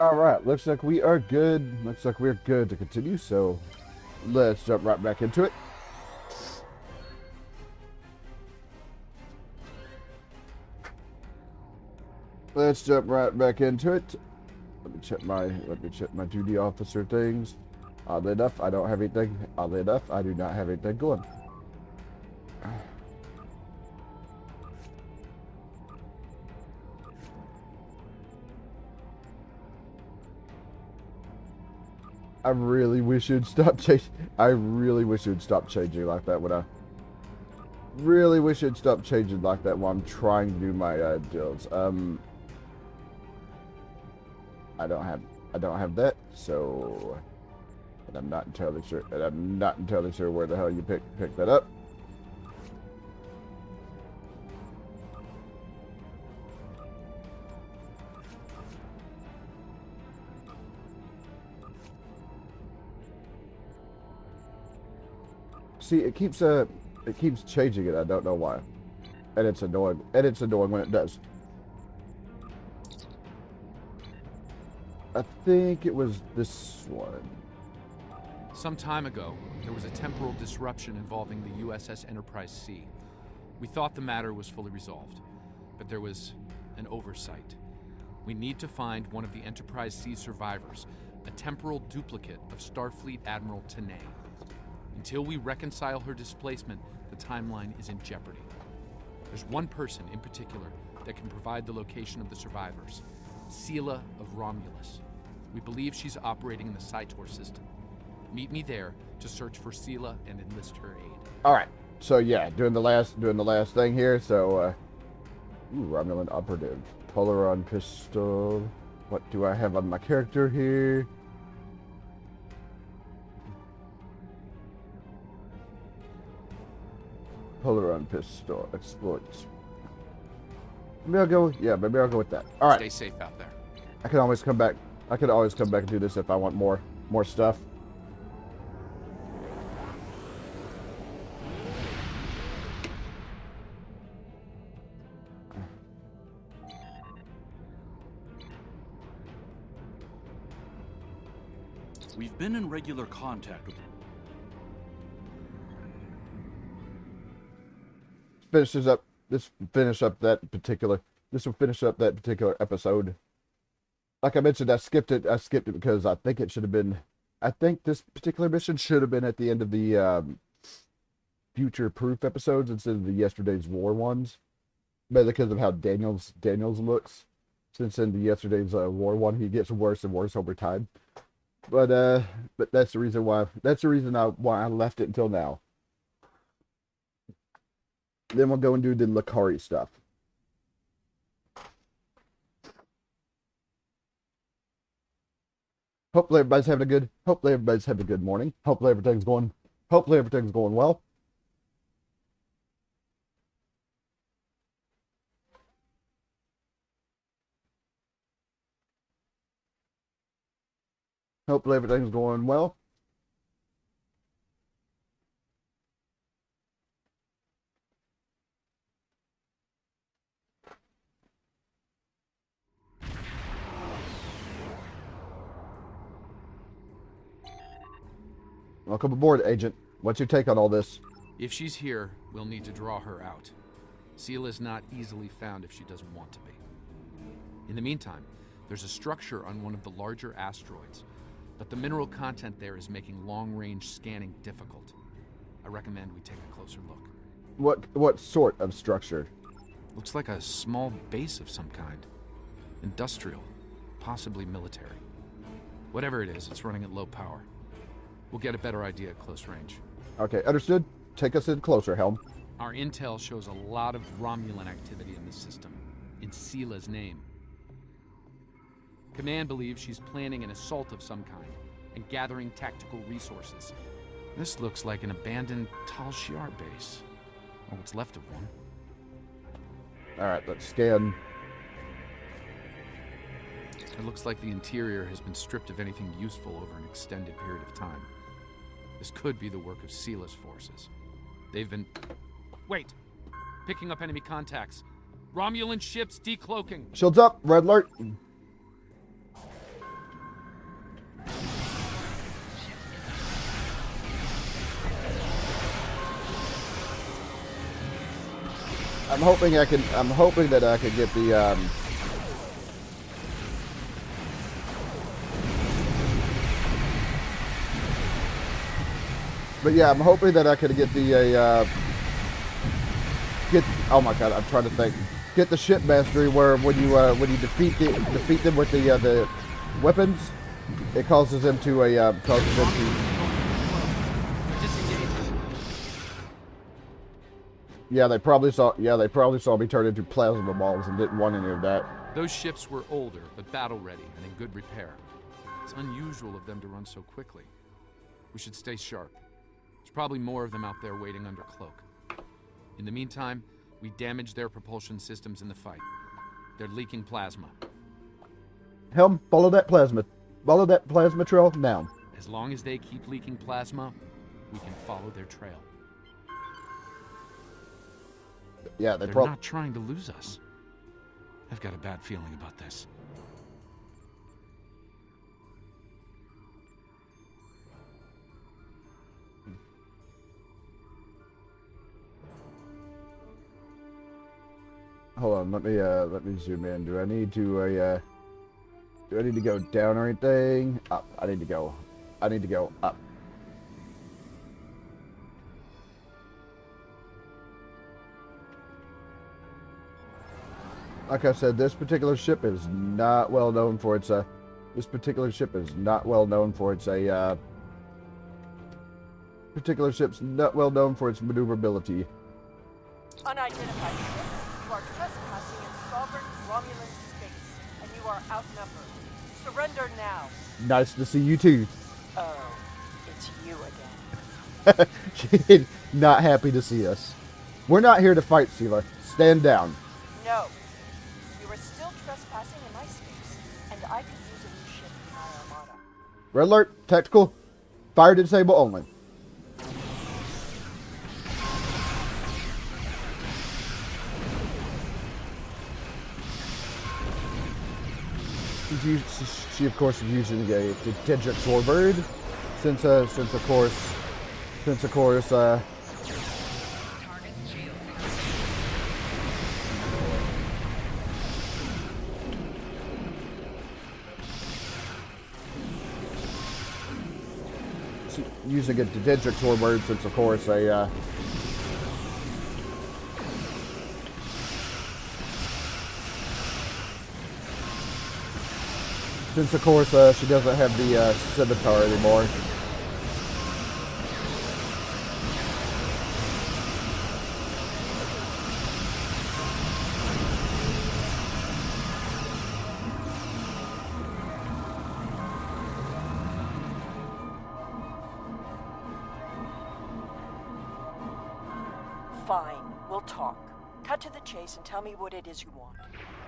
All right, looks like we are good. Looks like we're good to continue. So let's jump right back into it. Let's jump right back into it. Let me check my duty officer things. Oddly enough, I don't have anything. Oddly enough, I do not have anything going. I really wish you'd stop changing. I really wish you'd stop changing like that when I really wish you'd stop changing like that while I'm trying to do my deals. I don't have that, so and I'm not entirely sure where the hell you pick that up. See, it keeps changing it. I don't know why, and it's annoying. And it's annoying when it does. I think it was this one. Some time ago, there was a temporal disruption involving the USS Enterprise C. We thought the matter was fully resolved, but there was an oversight. We need to find one of the Enterprise C survivors, a temporal duplicate of Starfleet Admiral Tanay. Until we reconcile her displacement, the timeline is in jeopardy. There's one person in particular that can provide the location of the survivors, Sela of Romulus. We believe she's operating in the Cytor system. Meet me there to search for Sela and enlist her aid. All right. So yeah, doing the last thing here. So, Romulan operative, Polaron pistol. What do I have on my character here? Polaron pistol exploits. Maybe I'll go. Yeah, maybe I'll go with that. All right. Stay safe out there. I can always come back. I could always come back and do this if I want more stuff. We've been in regular contact with... Finishes up. This will finish up that particular episode. Like I mentioned, I skipped it because I think it should have been. I think this particular mission should have been at the end of the future proof episodes instead of the yesterday's war ones, but because of how Daniels looks. Since in the yesterday's war one, he gets worse and worse over time. But that's the reason why. That's the reason why I left it until now. Then we'll go and do the Lukari stuff. Hopefully everybody's having a good morning. Hopefully everything's going well. Hopefully everything's going well. Welcome aboard, Agent. What's your take on all this? If she's here, we'll need to draw her out. Sela's not easily found if she doesn't want to be. In the meantime, there's a structure on one of the larger asteroids, but the mineral content there is making long-range scanning difficult. I recommend we take a closer look. What sort of structure? Looks like a small base of some kind. Industrial, possibly military. Whatever it is, it's running at low power. We'll get a better idea at close range. Okay, understood. Take us in closer, Helm. Our intel shows a lot of Romulan activity in this system, in Sela's name. Command believes she's planning an assault of some kind and gathering tactical resources. This looks like an abandoned Tal Shiar base, or what's left of one. All right, let's scan. It looks like the interior has been stripped of anything useful over an extended period of time. This could be the work of Sela's forces. They've been... Wait! Picking up enemy contacts. Romulan ships decloaking. Shields up, red alert. I'm hoping that I can get the but yeah, I'm hoping that I can get the oh my god, I'm trying to think. Get the ship mastery where when you defeat them with the weapons, it causes them to yeah, they probably saw me turn into plasma balls and didn't want any of that. Those ships were older, but battle-ready and in good repair. It's unusual of them to run so quickly. We should stay sharp. There's probably more of them out there waiting under cloak. In the meantime, we damage their propulsion systems in the fight. They're leaking plasma. Helm, follow that plasma trail now. As long as they keep leaking plasma, we can follow their trail. Yeah, They're not trying to lose us. I've got a bad feeling about this. Hold on, let me zoom in. Do I need to go down or anything? Up. I need to go up. Like I said, this particular ship is not well known for its maneuverability. Unidentified ship, you are trespassing in sovereign Romulan space, and you are outnumbered. Surrender now. Nice to see you too. Oh, it's you again. She's not happy to see us. We're not here to fight, Seela. Stand down. No. You are still trespassing in my space, and I could use a new ship in my armada. Red alert, tactical, fire to disable only. She of course is using a Tedric Warbird, since of course using a Tedric Warbird, since of course she doesn't have the scimitar anymore. Fine, we'll talk. Cut to the chase and tell me what it is you want.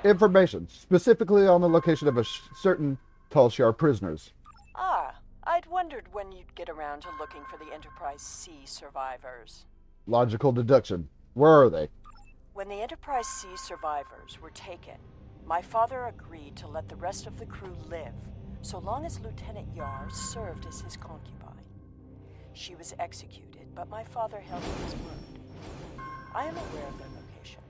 Information, specifically on the location of a certain Talshar prisoners. Ah, I'd wondered when you'd get around to looking for the Enterprise C survivors. Logical deduction. Where are they? When the Enterprise C survivors were taken, my father agreed to let the rest of the crew live, so long as Lieutenant Yar served as his concubine. She was executed, but my father held to his word. I am aware of their location,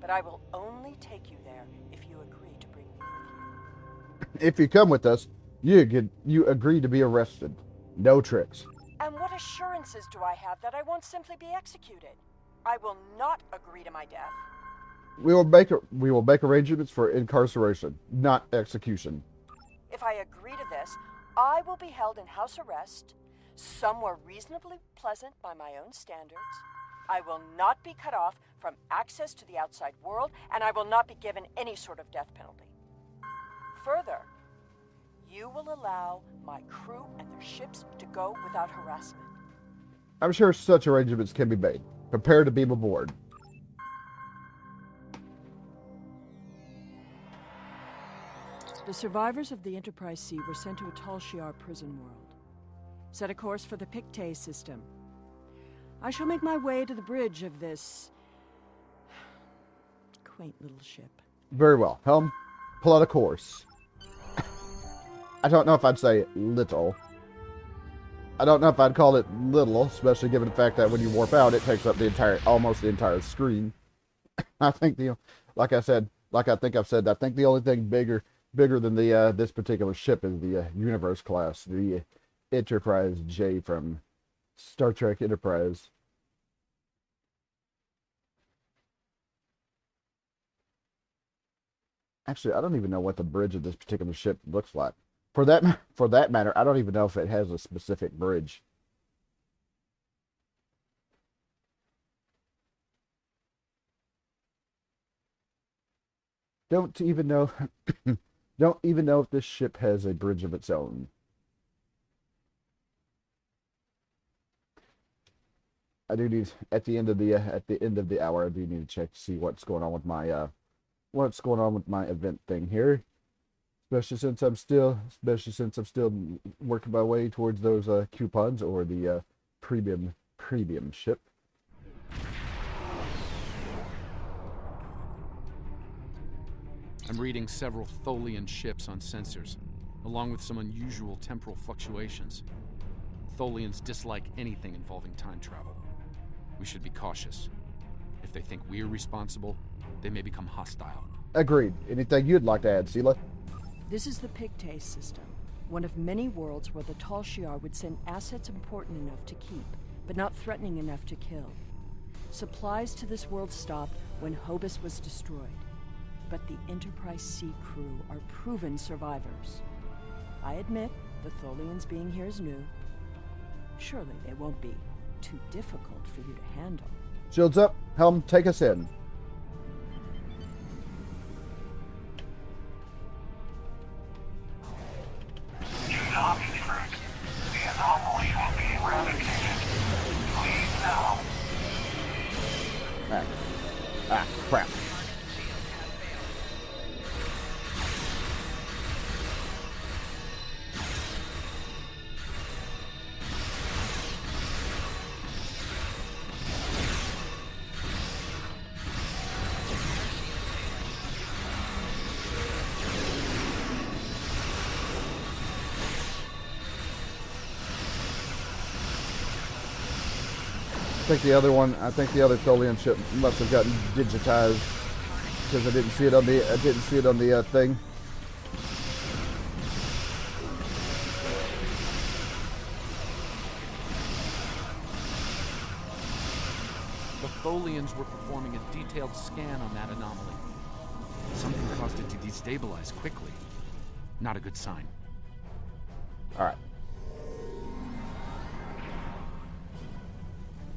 but I will only take you there if you agree to bring me with you. If you come with us, you agree to be arrested. No tricks. And what assurances do I have that I won't simply be executed? I will not agree to my death. We will make arrangements for incarceration, not execution. If I agree to this, I will be held in house arrest, somewhere reasonably pleasant by my own standards. I will not be cut off from access to the outside world, and I will not be given any sort of death penalty. Further, you will allow my crew and their ships to go without harassment. I'm sure such arrangements can be made. Prepare to beam aboard. The survivors of the Enterprise C were sent to a Talshiar prison world. Set a course for the Pictet system. I shall make my way to the bridge of this quaint little ship. Very well. Helm, pull out a course. I don't know if I'd say little. I don't know if I'd call it little, especially given the fact that when you warp out, it takes up almost the entire screen. I think like I said, like I think I've said, I think the only thing bigger than the this particular ship is the Universe class, the Enterprise J from Star Trek Enterprise. Actually, I don't even know what the bridge of this particular ship looks like. For that matter, I don't even know if it has a specific bridge. Don't even know don't even know if this ship has a bridge of its own. I do need at the end of the hour I do need to check to see what's going on with my event thing here. Especially since I'm still working my way towards those coupons or the premium ship. I'm reading several Tholian ships on sensors, along with some unusual temporal fluctuations. Tholians dislike anything involving time travel. We should be cautious. If they think we're responsible, they may become hostile. Agreed. Anything you'd like to add, Sela? This is the Pictet system, one of many worlds where the Tal Shiar would send assets important enough to keep, but not threatening enough to kill. Supplies to this world stopped when Hobus was destroyed, but the Enterprise C crew are proven survivors. I admit, the Tholians being here is new. Surely they won't be too difficult for you to handle. Shields up. Helm, take us in. Crap. I think the other Tholian ship must have gotten digitized because I didn't see it on the thing. The Tholians were performing a detailed scan on that anomaly. Something caused it to destabilize quickly. Not a good sign. All right.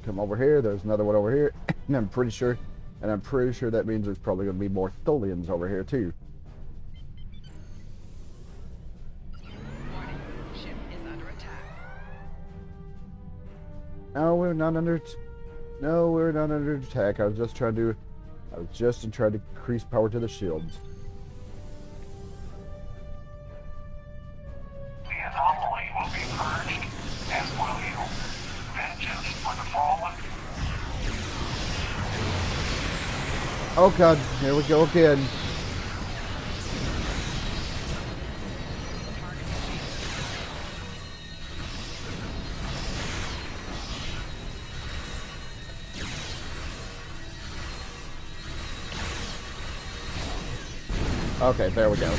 Come over here. There's another one over here, and I'm pretty sure that means there's probably going to be more Tholians over here too. Warning, ship is under attack. No, we're not under attack. I was just trying to increase power to the shields. The anomaly will be purged, as will you. Vengeance for the fallen. Oh god, here we go again. Okay, there we go.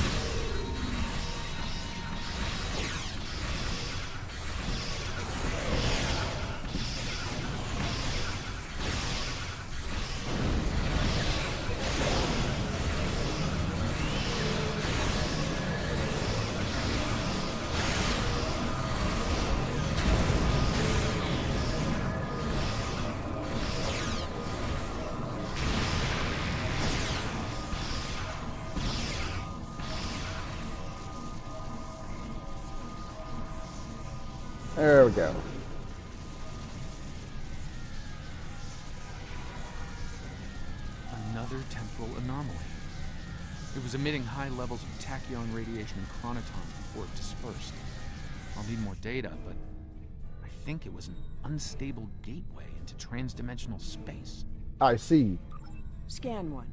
There we go. Another temporal anomaly. It was emitting high levels of tachyon radiation and chronotons before it dispersed. I'll need more data, but I think it was an unstable gateway into transdimensional space. I see. Scan one.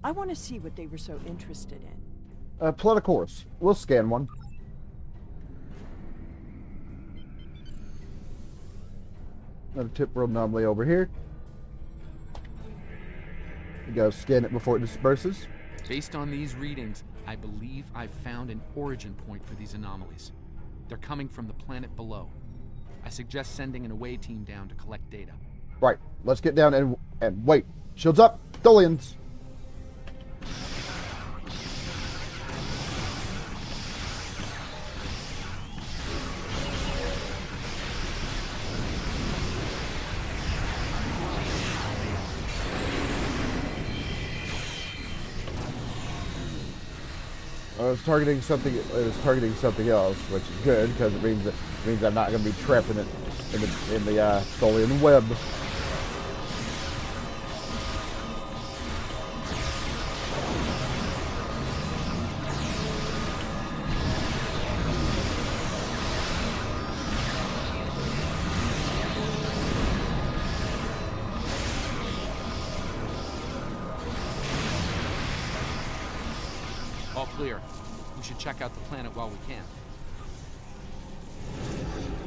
I want to see what they were so interested in. Plot a course. We'll scan one. Another temporal anomaly over here. Go scan it before it disperses. Based on these readings, I believe I've found an origin point for these anomalies. They're coming from the planet below. I suggest sending an away team down to collect data. Right. Let's get down and wait. Shields up. Tholians. I was targeting something. It was targeting something else, which is good because it means I'm not going to be trapped in it in the Tholian web. All clear. We should check out the planet while we can.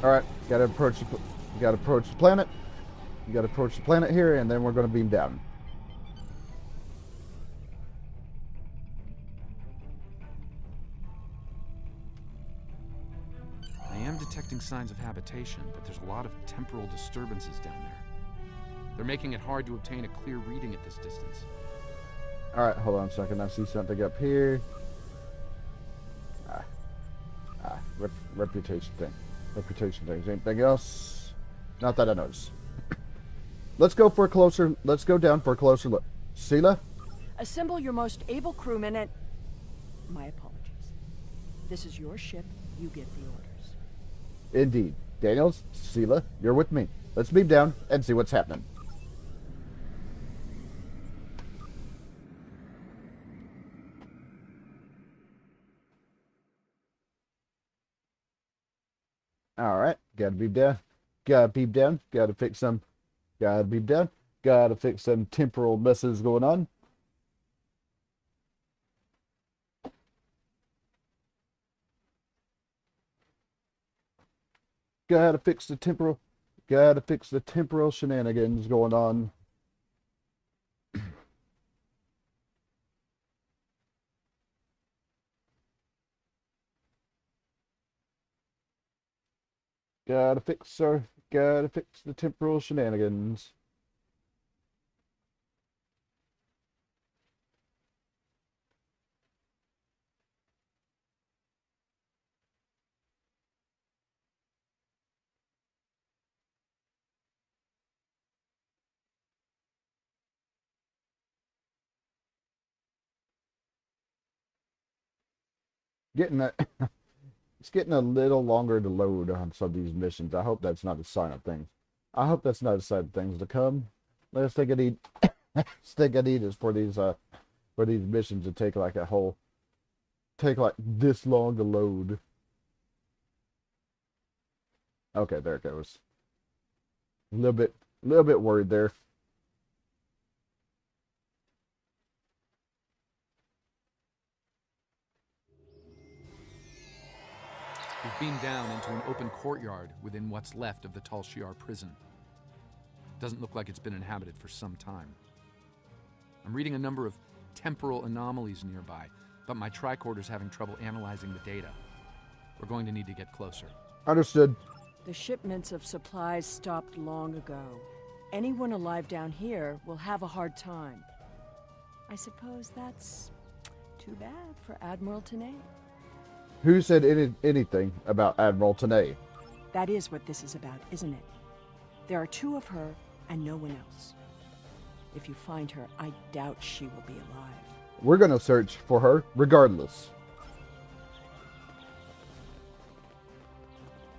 All right, gotta approach the planet. You gotta approach the planet here, and then we're gonna beam down. I am detecting signs of habitation, but there's a lot of temporal disturbances down there. They're making it hard to obtain a clear reading at this distance. All right, hold on a second. I see something up here. Reputation thing. Reputation things. Anything else? Not that I notice. Let's go down for a closer look. Sela? Assemble your most able crewmen and... My apologies. This is your ship. You give the orders. Indeed. Daniels, Sela, you're with me. Let's beam down and see what's happening. Alright, gotta beam down. Gotta beam down. Gotta fix some. Gotta beam down. Gotta fix some temporal messes going on. Gotta fix the temporal shenanigans going on. Gotta fix the temporal shenanigans. It's getting a little longer to load on some of these missions. I hope that's not a sign of things. I hope that's not a sign of things to come. Last thing I need, is for these missions to take like this long to load. Okay, there it goes. A little bit worried there. We've beamed down into an open courtyard within what's left of the Tal Shiar prison. Doesn't look like it's been inhabited for some time. I'm reading a number of temporal anomalies nearby, but my tricorder's having trouble analyzing the data. We're going to need to get closer. Understood. The shipments of supplies stopped long ago. Anyone alive down here will have a hard time. I suppose that's too bad for Admiral Tanay. Who said anything about Admiral Tanay? That is what this is about, isn't it? There are two of her and no one else. If you find her, I doubt she will be alive. We're going to search for her regardless.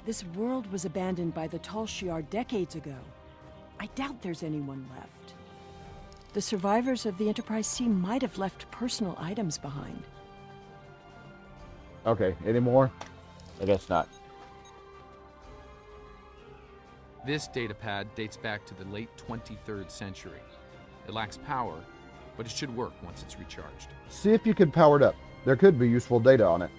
This world was abandoned by the Tal Shiar decades ago. I doubt there's anyone left. The survivors of the Enterprise C might have left personal items behind. Okay, any more? I guess not. This datapad dates back to the late 23rd century. It lacks power, but it should work once it's recharged. See if you can power it up. There could be useful data on it.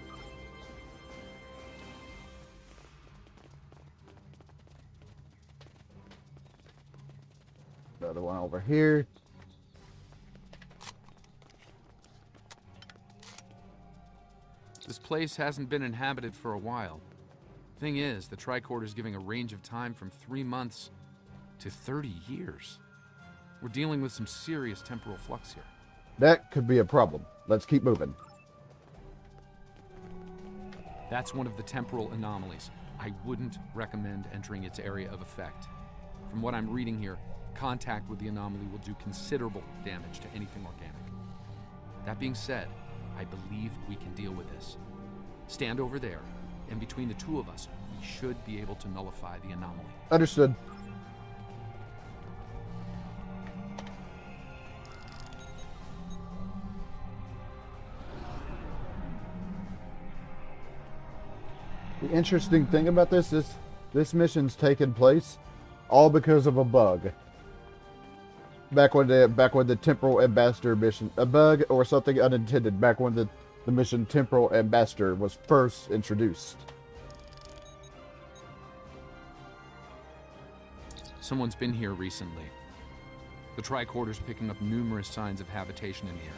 Another one over here. This place hasn't been inhabited for a while. Thing is, the tricorder's giving a range of time from 3 months to 30 years. We're dealing with some serious temporal flux here. That could be a problem. Let's keep moving. That's one of the temporal anomalies. I wouldn't recommend entering its area of effect. From what I'm reading here, contact with the anomaly will do considerable damage to anything organic. That being said, I believe we can deal with this. Stand over there, and between the two of us, we should be able to nullify the anomaly. Understood. The interesting thing about this is this mission's taken place all because of a bug. Back when the Temporal Ambassador mission, a bug or something unintended, back when the mission Temporal Ambassador was first introduced. Someone's been here recently. The tricorder's picking up numerous signs of habitation in the area.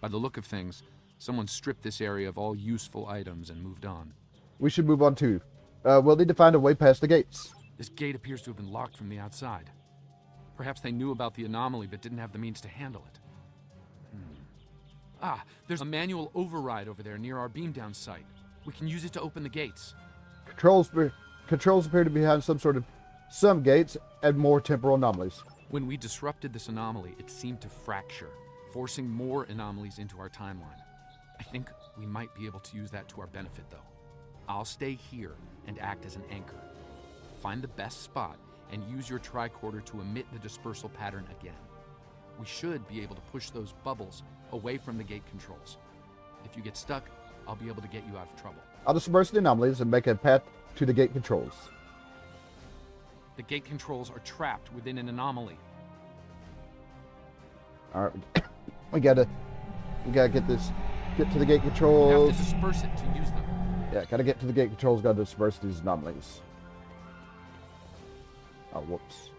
By the look of things, someone stripped this area of all useful items and moved on. We should move on too. We'll need to find a way past the gates. This gate appears to have been locked from the outside. Perhaps they knew about the anomaly but didn't have the means to handle it. Ah, there's a manual override over there near our beam down site. We can use it to open the gates. Controls appear to be behind some gates and more temporal anomalies. When we disrupted this anomaly, it seemed to fracture, forcing more anomalies into our timeline. I think we might be able to use that to our benefit, though. I'll stay here and act as an anchor. Find the best spot and use your tricorder to emit the dispersal pattern again. We should be able to push those bubbles away from the gate controls. If you get stuck, I'll be able to get you out of trouble. I'll disperse the anomalies and make a path to the gate controls. The gate controls are trapped within an anomaly. Alright, we gotta get to the gate You controls. have to disperse it to use them. Yeah, gotta get to the gate controls, gotta disperse these anomalies. Oh, whoops.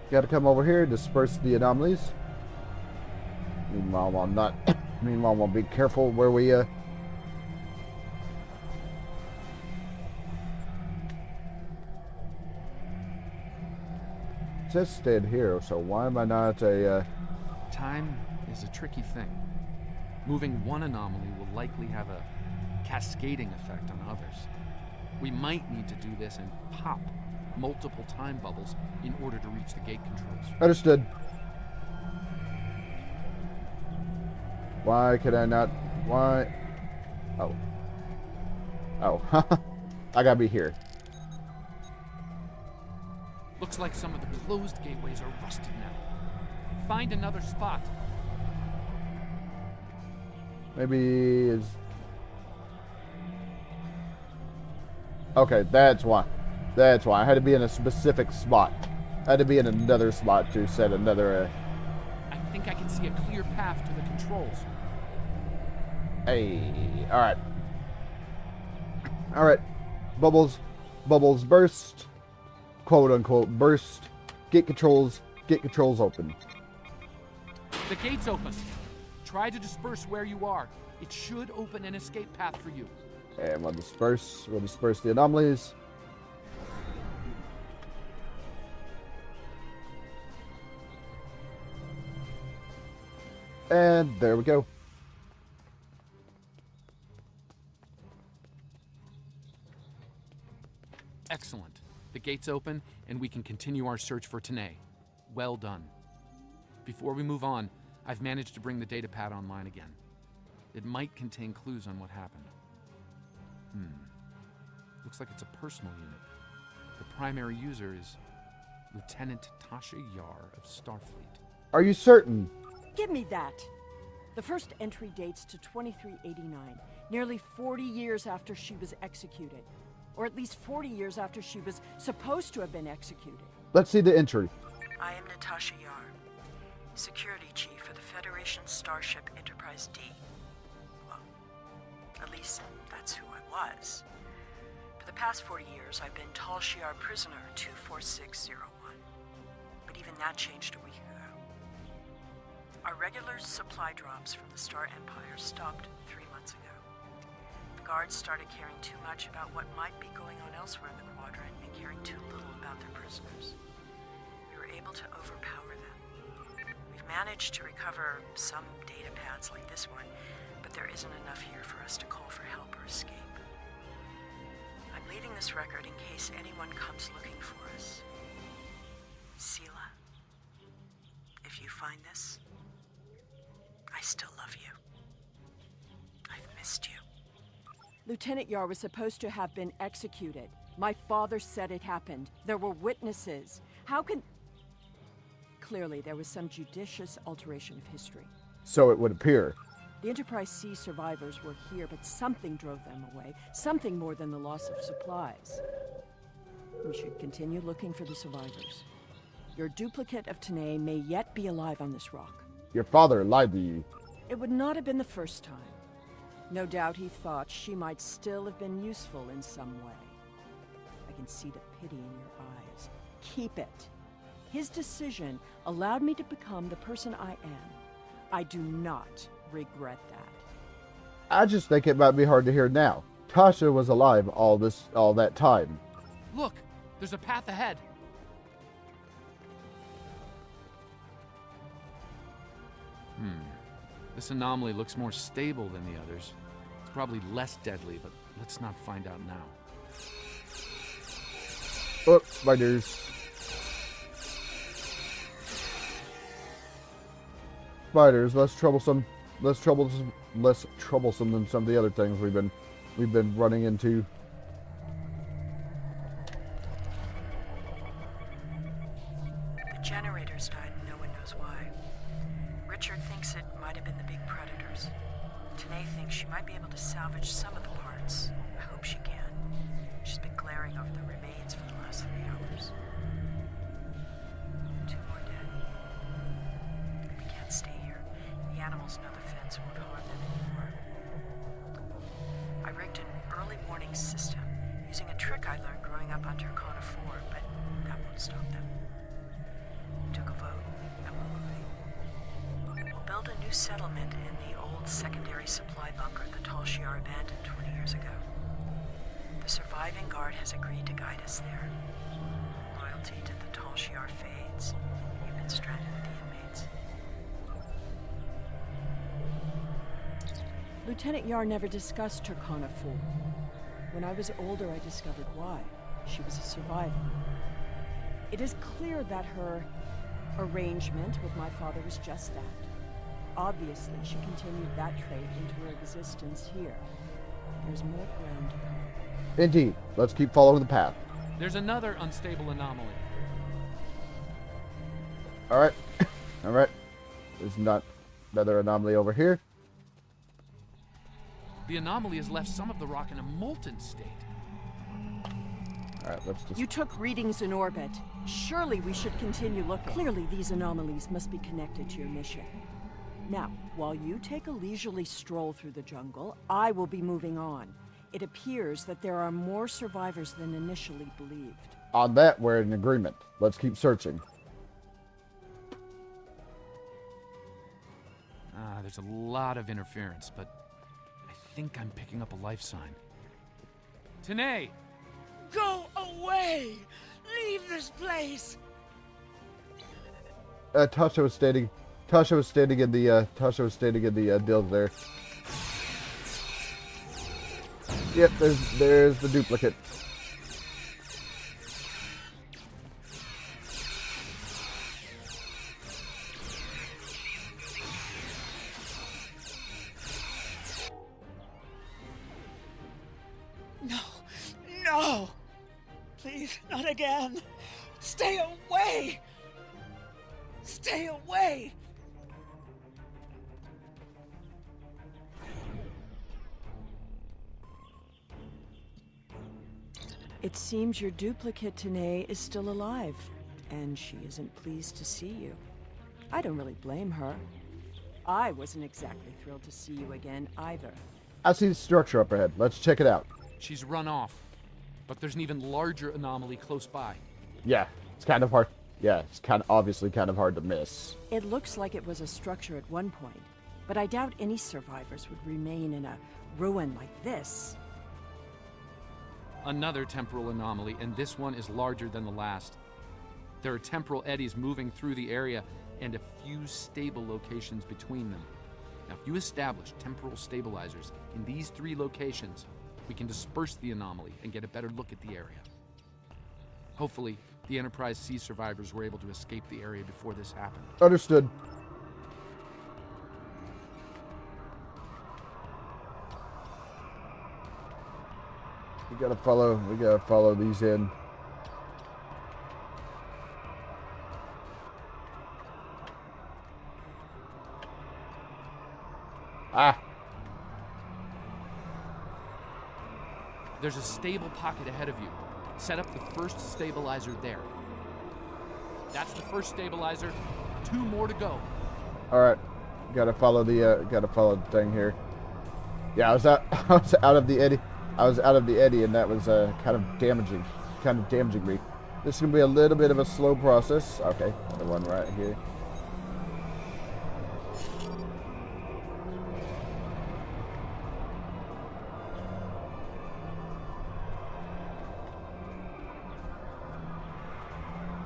Gotta come over here, disperse the anomalies. Meanwhile, we'll be careful where we, It says stand here, so why am I not Time is a tricky thing. Moving one anomaly will likely have a cascading effect on others. We might need to do this and pop multiple time bubbles in order to reach the gate controls. Understood. Why could I not? Why? Oh. Oh. I gotta be here. Looks like some of the closed gateways are rusted now. Find another spot. Maybe is. Okay, that's why. That's why. I had to be in a specific spot. I had to be in another spot to set another. I think I can see a clear path to the controls. Hey. Alright. Alright. Bubbles burst. Quote unquote burst. Gate controls open. The gate's open. Try to disperse where you are. It should open an escape path for you. And we'll disperse the anomalies. And there we go. Excellent. The gate's open, and we can continue our search for Tanae. Well done. Before we move on, I've managed to bring the datapad online again. It might contain clues on what happened. Looks like it's a personal unit. The primary user is Lieutenant Tasha Yar of Starfleet. Are you certain? Give me that. The first entry dates to 2389, nearly 40 years after she was executed. Or at least 40 years after she was supposed to have been executed. Let's see the entry. I am Natasha Yar, Security Chief for the Federation Starship Enterprise D. Well, at least that's who I was. For the past 40 years, I've been Tal Shiar Prisoner 24601. But even that changed a week ago. Our regular supply drops from the Star Empire stopped 3 months ago. The guards started caring too much about what might be going on elsewhere in the Quadrant and caring too little about their prisoners. We were able to overpower them. We've managed to recover some data pads like this one, but there isn't enough here for us to call for help or escape. I'm leaving this record in case anyone comes looking for us. Sela, if you find this, I still love you. I've missed you. Lieutenant Yar was supposed to have been executed. My father said it happened. There were witnesses. How can... Clearly, there was some judicious alteration of history. So it would appear. The Enterprise C survivors were here, but something drove them away. Something more than the loss of supplies. We should continue looking for the survivors. Your duplicate of Tanae may yet be alive on this rock. Your father lied to you. It would not have been the first time. No doubt he thought she might still have been useful in some way. I can see the pity in your eyes. Keep it. His decision allowed me to become the person I am. I do not regret that. I just think it might be hard to hear now. Tasha was alive all that time. Look, there's a path ahead. This anomaly looks more stable than the others. It's probably less deadly, but let's not find out now. Oh, spiders. Spiders, less troublesome than some of the other things we've been running into. The generators died and no one knows why. Richard thinks it might have been the big predators. Tanae thinks she might be able to salvage some of the parts. I hope she can. She's been glaring over the remains for the last 3 hours. 2 more dead. We can't stay here. The animals know the fence won't harm them anymore. I rigged an early warning system using a trick I learned growing up on Turkana 4, but that won't stop them. Took a vote, and we're moving. We'll build a new settlement in the old secondary supply bunker the Tal Shiar abandoned 20 years ago. The surviving guard has agreed to guide us there. Loyalty to the Tal Shiar fades. You've been stranded with the inmates. Lieutenant Yar never discussed Turkana 4. When I was older, I discovered why. She was a survivor. It is clear that her arrangement with my father was just that. Obviously, she continued that trait into her existence here. There's more ground to cover. Indeed. Let's keep following the path. There's another unstable anomaly. Alright. Alright. There's not another anomaly over here. The anomaly has left some of the rock in a molten state. Alright, let's just... You took readings in orbit. Surely we should continue looking. Clearly, these anomalies must be connected to your mission. Now, while you take a leisurely stroll through the jungle, I will be moving on. It appears that there are more survivors than initially believed. On that, we're in agreement. Let's keep searching. There's a lot of interference, but I think I'm picking up a life sign. Tanae! Go away! Leave this place! Tasha was standing in the dildo there. Yep, there's the duplicate. No! No! Please, not again! Stay away! Stay away! It seems your duplicate, Tanae, is still alive, and she isn't pleased to see you. I don't really blame her. I wasn't exactly thrilled to see you again, either. I see the structure up ahead. Let's check it out. She's run off, but there's an even larger anomaly close by. Yeah, it's kind of hard Yeah, it's obviously kind of hard to miss. It looks like it was a structure at one point, but I doubt any survivors would remain in a ruin like this. Another temporal anomaly, and this one is larger than the last. There are temporal eddies moving through the area and a few stable locations between them. Now, if you establish temporal stabilizers in these 3 locations, we can disperse the anomaly and get a better look at the area. Hopefully, the Enterprise C survivors were able to escape the area before this happened. Understood. We gotta follow these in. Ah. There's a stable pocket ahead of you. Set up the first stabilizer there. That's the first stabilizer. 2 more to go. All right. Gotta follow the thing here. Yeah, I was out of the eddy. I was out of the eddy, and that was kind of damaging me. This is gonna be a little bit of a slow process. Okay, another one right here.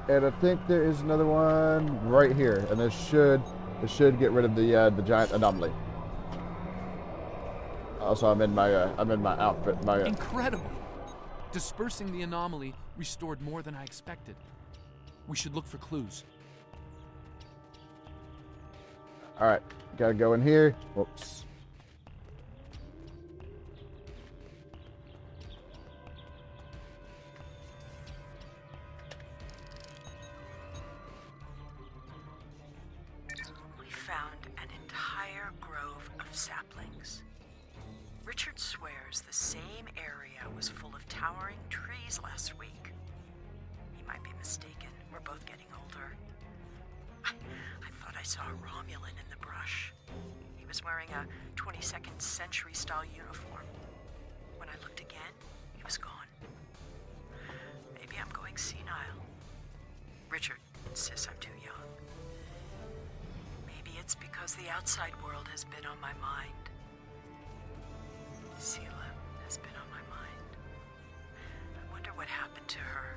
And I think there is another one right here, and this should get rid of the giant anomaly. Also, I'm in my outfit. Incredible! Dispersing the anomaly restored more than I expected. We should look for clues. All right, gotta go in here. Whoops. We found an entire grove of saplings. Richard swears the same area was full of towering trees last week. He might be mistaken. We're both getting older. I thought I saw a Romulan in the brush. He was wearing a 22nd century style uniform. When I looked again, he was gone. Maybe I'm going senile. Richard insists I'm too young. Maybe it's because the outside world has been on my mind. Sela has been on my mind. I wonder what happened to her.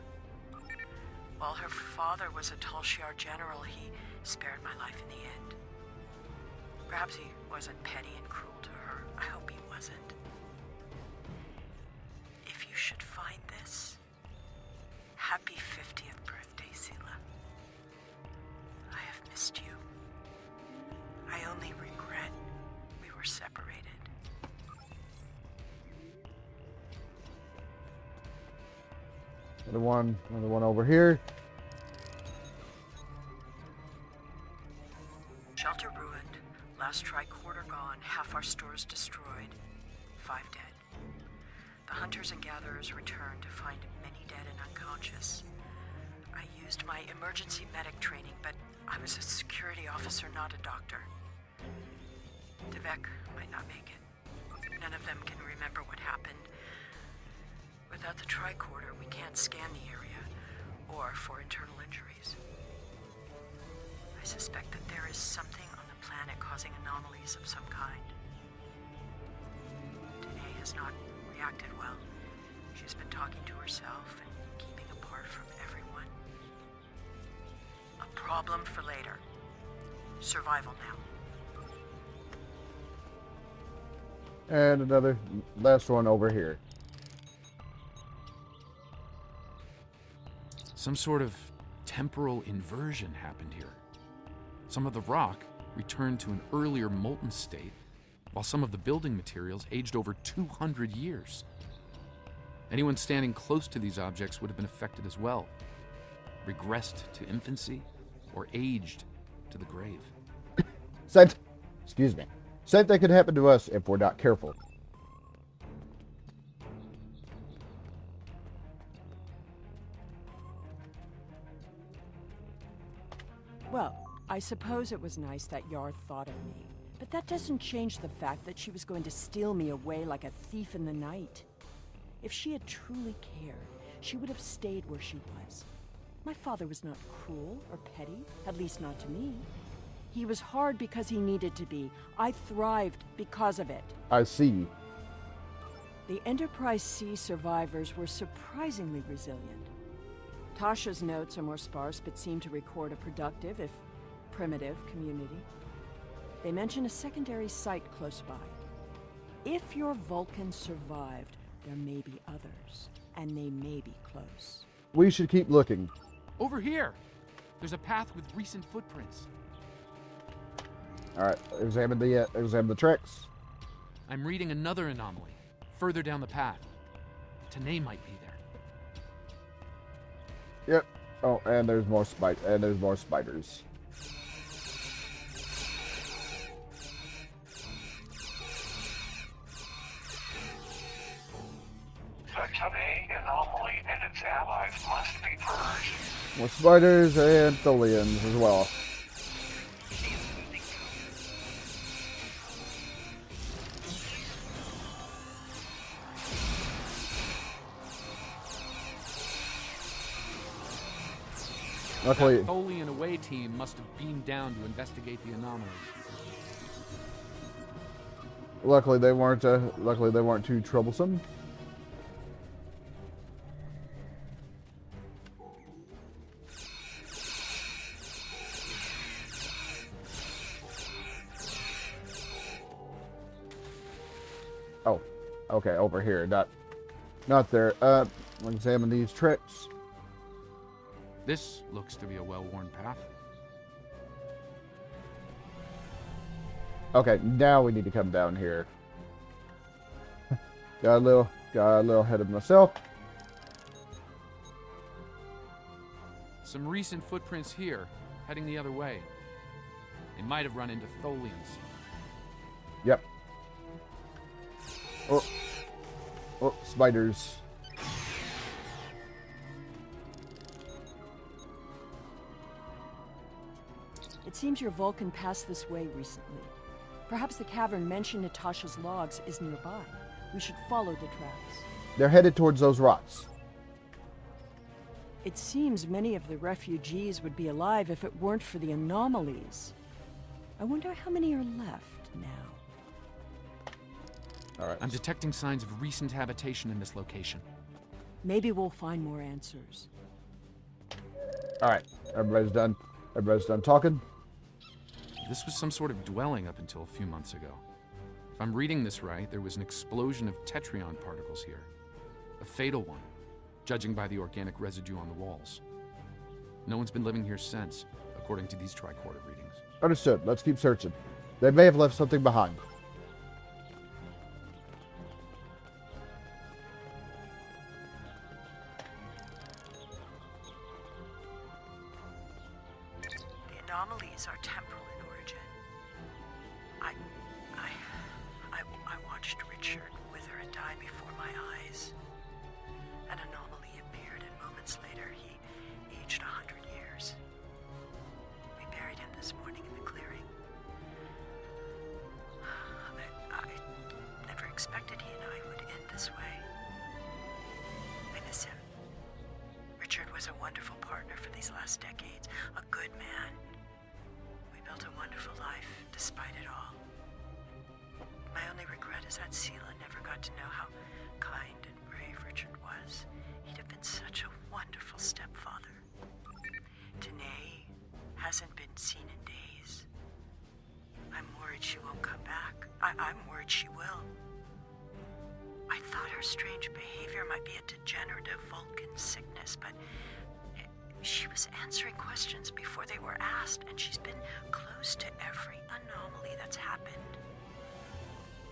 While her father was a Tal Shiar general, he spared my life in the end. Perhaps he wasn't petty and cruel to her. I hope he wasn't. If you should find this, happy 50th birthday, Sela. I have missed you. I only regret we were separated. Another one over here. Shelter ruined, last tricorder gone, half our stores destroyed, 5 dead. The hunters and gatherers returned to find many dead and unconscious. I used my emergency medic training, but I was a security officer, not a doctor. Devek might not make it. None of them can remember what happened. Without the tricorder, we can't scan the area, or for internal injuries. I suspect that there is something on the planet causing anomalies of some kind. Danae has not reacted well. She's been talking to herself and keeping apart from everyone. A problem for later. Survival now. And another last one over here. Some sort of temporal inversion happened here. Some of the rock returned to an earlier molten state, while some of the building materials aged over 200 years. Anyone standing close to these objects would have been affected as well, regressed to infancy, or aged to the grave. Same thing could happen to us if we're not careful. Well, I suppose it was nice that Yar thought of me. But that doesn't change the fact that she was going to steal me away like a thief in the night. If she had truly cared, she would have stayed where she was. My father was not cruel or petty, at least not to me. He was hard because he needed to be. I thrived because of it. I see. The Enterprise C survivors were surprisingly resilient. Tasha's notes are more sparse, but seem to record a productive, if primitive, community. They mention a secondary site close by. If your Vulcan survived, there may be others, and they may be close. We should keep looking. Over here! There's a path with recent footprints. All right, examine the tracks. I'm reading another anomaly, further down the path. Tanae might be there. Yep. Oh, and there's more spiders. The Tanae anomaly and its allies must be purged. More spiders and Tholians as well. Luckily, That Tholian away team must have beamed down to investigate the anomaly. luckily they weren't too troublesome. Oh, okay, over here, not there. Let's examine these tracks. This looks to be a well-worn path. Okay, now we need to come down here. got a little ahead of myself. Some recent footprints here, heading the other way. They might have run into Tholians. Yep. Oh, spiders. It seems your Vulcan passed this way recently. Perhaps the cavern mentioned in Natasha's logs is nearby. We should follow the tracks. They're headed towards those rocks. It seems many of the refugees would be alive if it weren't for the anomalies. I wonder how many are left now. All right. I'm detecting signs of recent habitation in this location. Maybe we'll find more answers. All right. Everybody's done. Everybody's done talking. This was some sort of dwelling up until a few months ago. If I'm reading this right, there was an explosion of tetrion particles here. A fatal one, judging by the organic residue on the walls. No one's been living here since, according to these tricorder readings. Understood. Let's keep searching. They may have left something behind. The anomalies are temporal in origin. I watched Richard wither and die before my eyes. An anomaly appeared, and moments later he aged 100 years. We buried him this morning in the clearing. I never expected he and I would end this way. I miss him. Richard was a wonderful partner for these last decades, a good man. We built a wonderful life, despite it all. My only regret is that Sela never got to know how kind and brave Richard was. He'd have been such a wonderful stepfather. Tanae hasn't been seen in days. I'm worried she won't come back. I'm worried she will. I thought her strange behavior might be a degenerative Vulcan sickness, but she was answering questions before they were asked, and she's been close to every anomaly that's happened.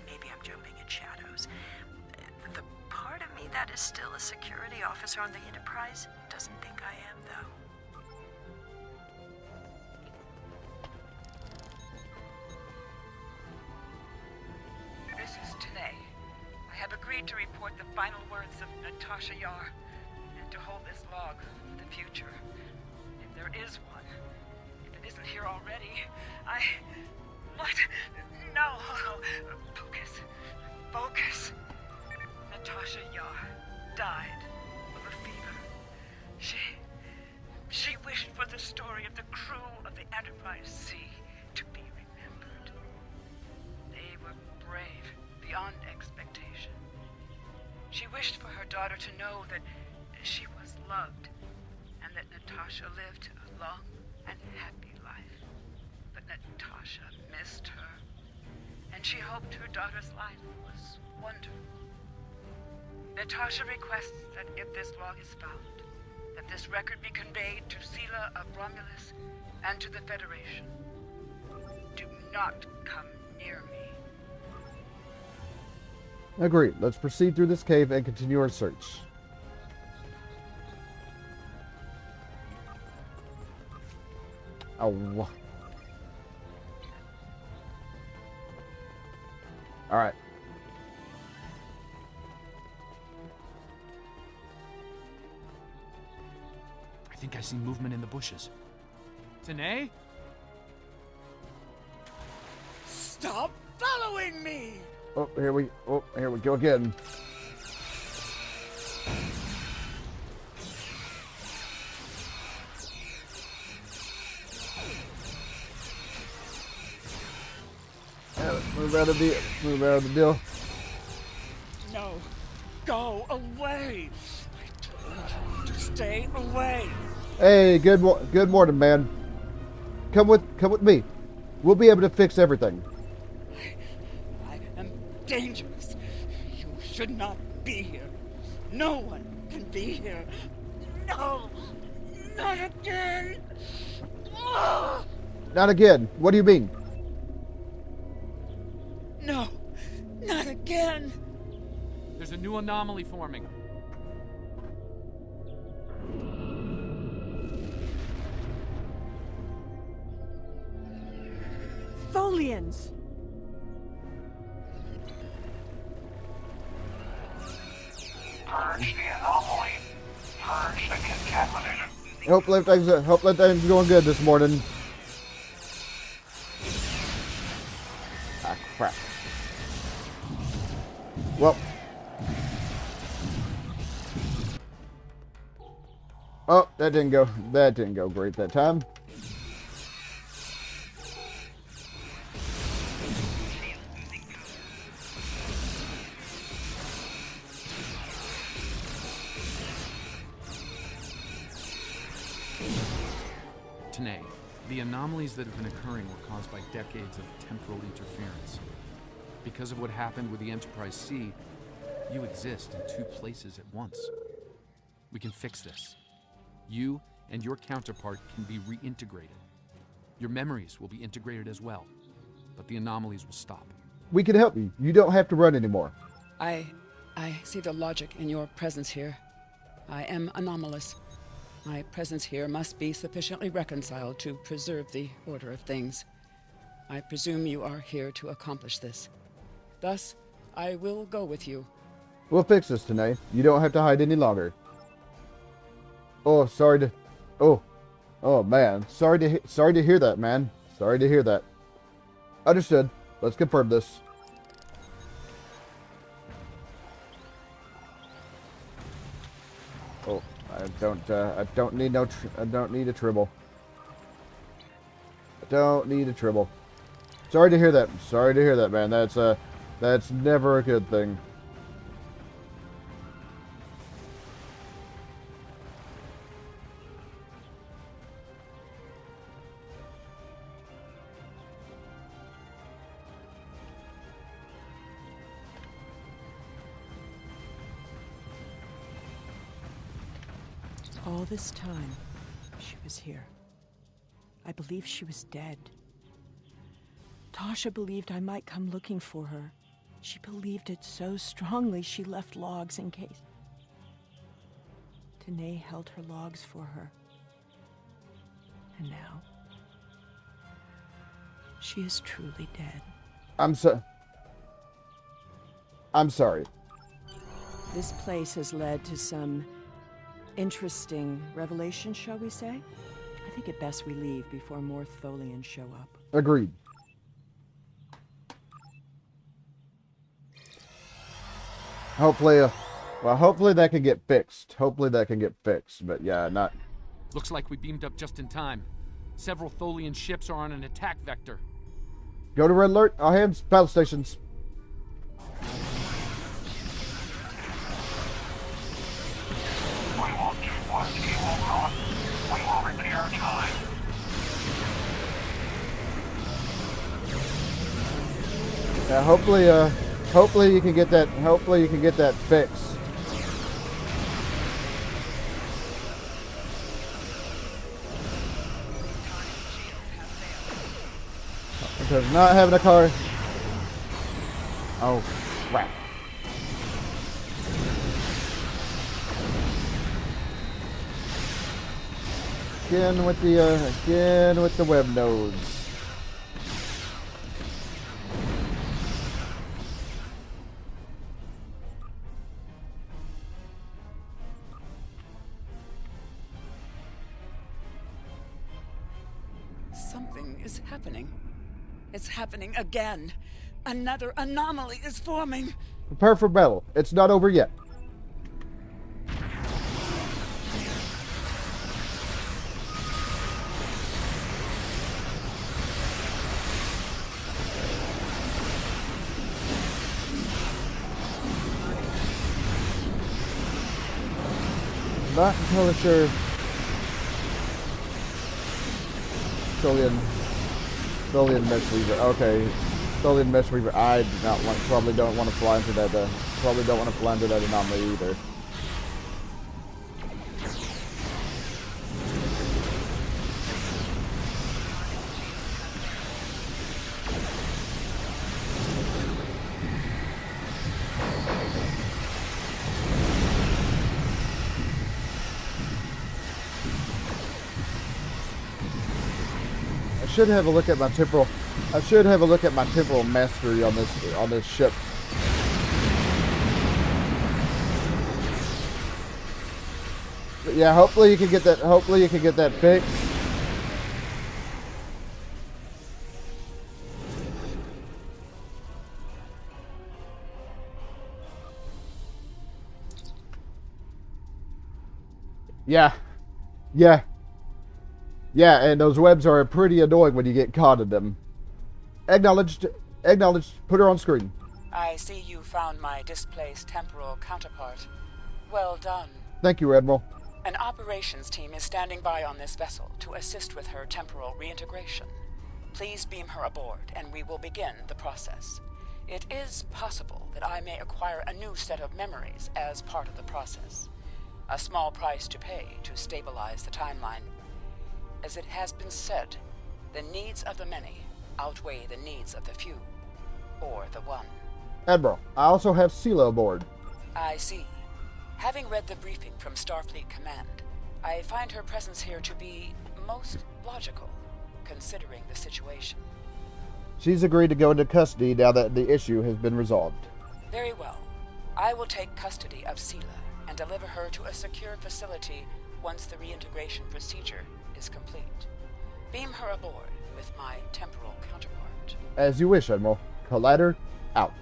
Maybe I'm jumping at shadows. The part of me that is still a security officer on the Enterprise doesn't think I am, though. This is Tanae. I have agreed to report the final words of Natasha Yar and to hold this log for the future. If there is one, if it isn't here already, What? No! Focus. Natasha Yar died of a fever. the story of the crew of the Enterprise C to be remembered. They were brave beyond expectation. She wished for her daughter to know that she was loved and that Natasha lived a long and happy life. But Natasha missed her, and she hoped her daughter's life was wonderful. Natasha requests that if this log is found, that this record be conveyed to Sela of Romulus and to the Federation. Do not come near me. Agreed. Let's proceed through this cave and continue our search. Oh. Alright. I think I see movement in the bushes. Tanae? Stop following me! Oh, here we go again. Yeah, let's move out of the deal. No, go away! I told you to stay away! Hey, good morning, man. Come with me. We'll be able to fix everything. I am dangerous. You should not be here. No one can be here. No! Not again! Oh! Not again. What do you mean? No! Not again! There's a new anomaly forming. Tholians! Purge the anomaly. Purge the contamination. Hope everything's going good this morning. Ah, crap. Well. Oh, that didn't go great that time. Tanae, the anomalies that have been occurring were caused by decades of temporal interference. Because of what happened with the Enterprise C, you exist in two places at once. We can fix this. You and your counterpart can be reintegrated. Your memories will be integrated as well, but the anomalies will stop. We can help you. You don't have to run anymore. I see the logic in your presence here. I am anomalous. My presence here must be sufficiently reconciled to preserve the order of things. I presume you are here to accomplish this. Thus, I will go with you. We'll fix this tonight. You don't have to hide any longer. Oh, sorry to... Oh, man. Sorry to hear that, man. Sorry to hear that. Understood. Let's confirm this. Oh, I don't need a tribble. I don't need a tribble. Sorry to hear that. Sorry to hear that, man. That's never a good thing. All this time, she was here. I believed she was dead. Tasha believed I might come looking for her. She believed it so strongly she left logs in case. Tanae held her logs for her. And now, she is truly dead. I'm sorry. This place has led to some interesting revelations, shall we say? I think it best we leave before more Tholians show up. Agreed. Hopefully that can get fixed. But yeah, Looks like we beamed up just in time. Several Tholian ships are on an attack vector. Go to red alert. All hands. Battle stations. We won't do what he will not. We will repair time. Yeah, hopefully you can get that. Hopefully you can get that fixed. Because not having a car. Oh, crap. Again with the web nodes. Something is happening. It's happening again. Another anomaly is forming. Prepare for battle. It's not over yet. Not entirely sure. Tholian Mesh Weaver. Okay. Tholian Mesh Weaver. I do not want, probably don't want to fly into that, probably don't want to fly into that anomaly either. I should have a look at my temporal. I should have a look at my temporal mastery on this ship. But yeah, hopefully you can get that. Hopefully you can get that fixed. Yeah. Yeah, and those webs are pretty annoying when you get caught in them. Acknowledged. Put her on screen. I see you found my displaced temporal counterpart. Well done. Thank you, Admiral. An operations team is standing by on this vessel to assist with her temporal reintegration. Please beam her aboard, and we will begin the process. It is possible that I may acquire a new set of memories as part of the process. A small price to pay to stabilize the timeline. As it has been said, the needs of the many outweigh the needs of the few, or the one. Admiral, I also have Sela aboard. I see. Having read the briefing from Starfleet Command, I find her presence here to be most logical, considering the situation. She's agreed to go into custody now that the issue has been resolved. Very well. I will take custody of Sela and deliver her to a secure facility once the reintegration procedure is complete. Beam her aboard with my temporal counterpart. As you wish, Admiral. Collider out.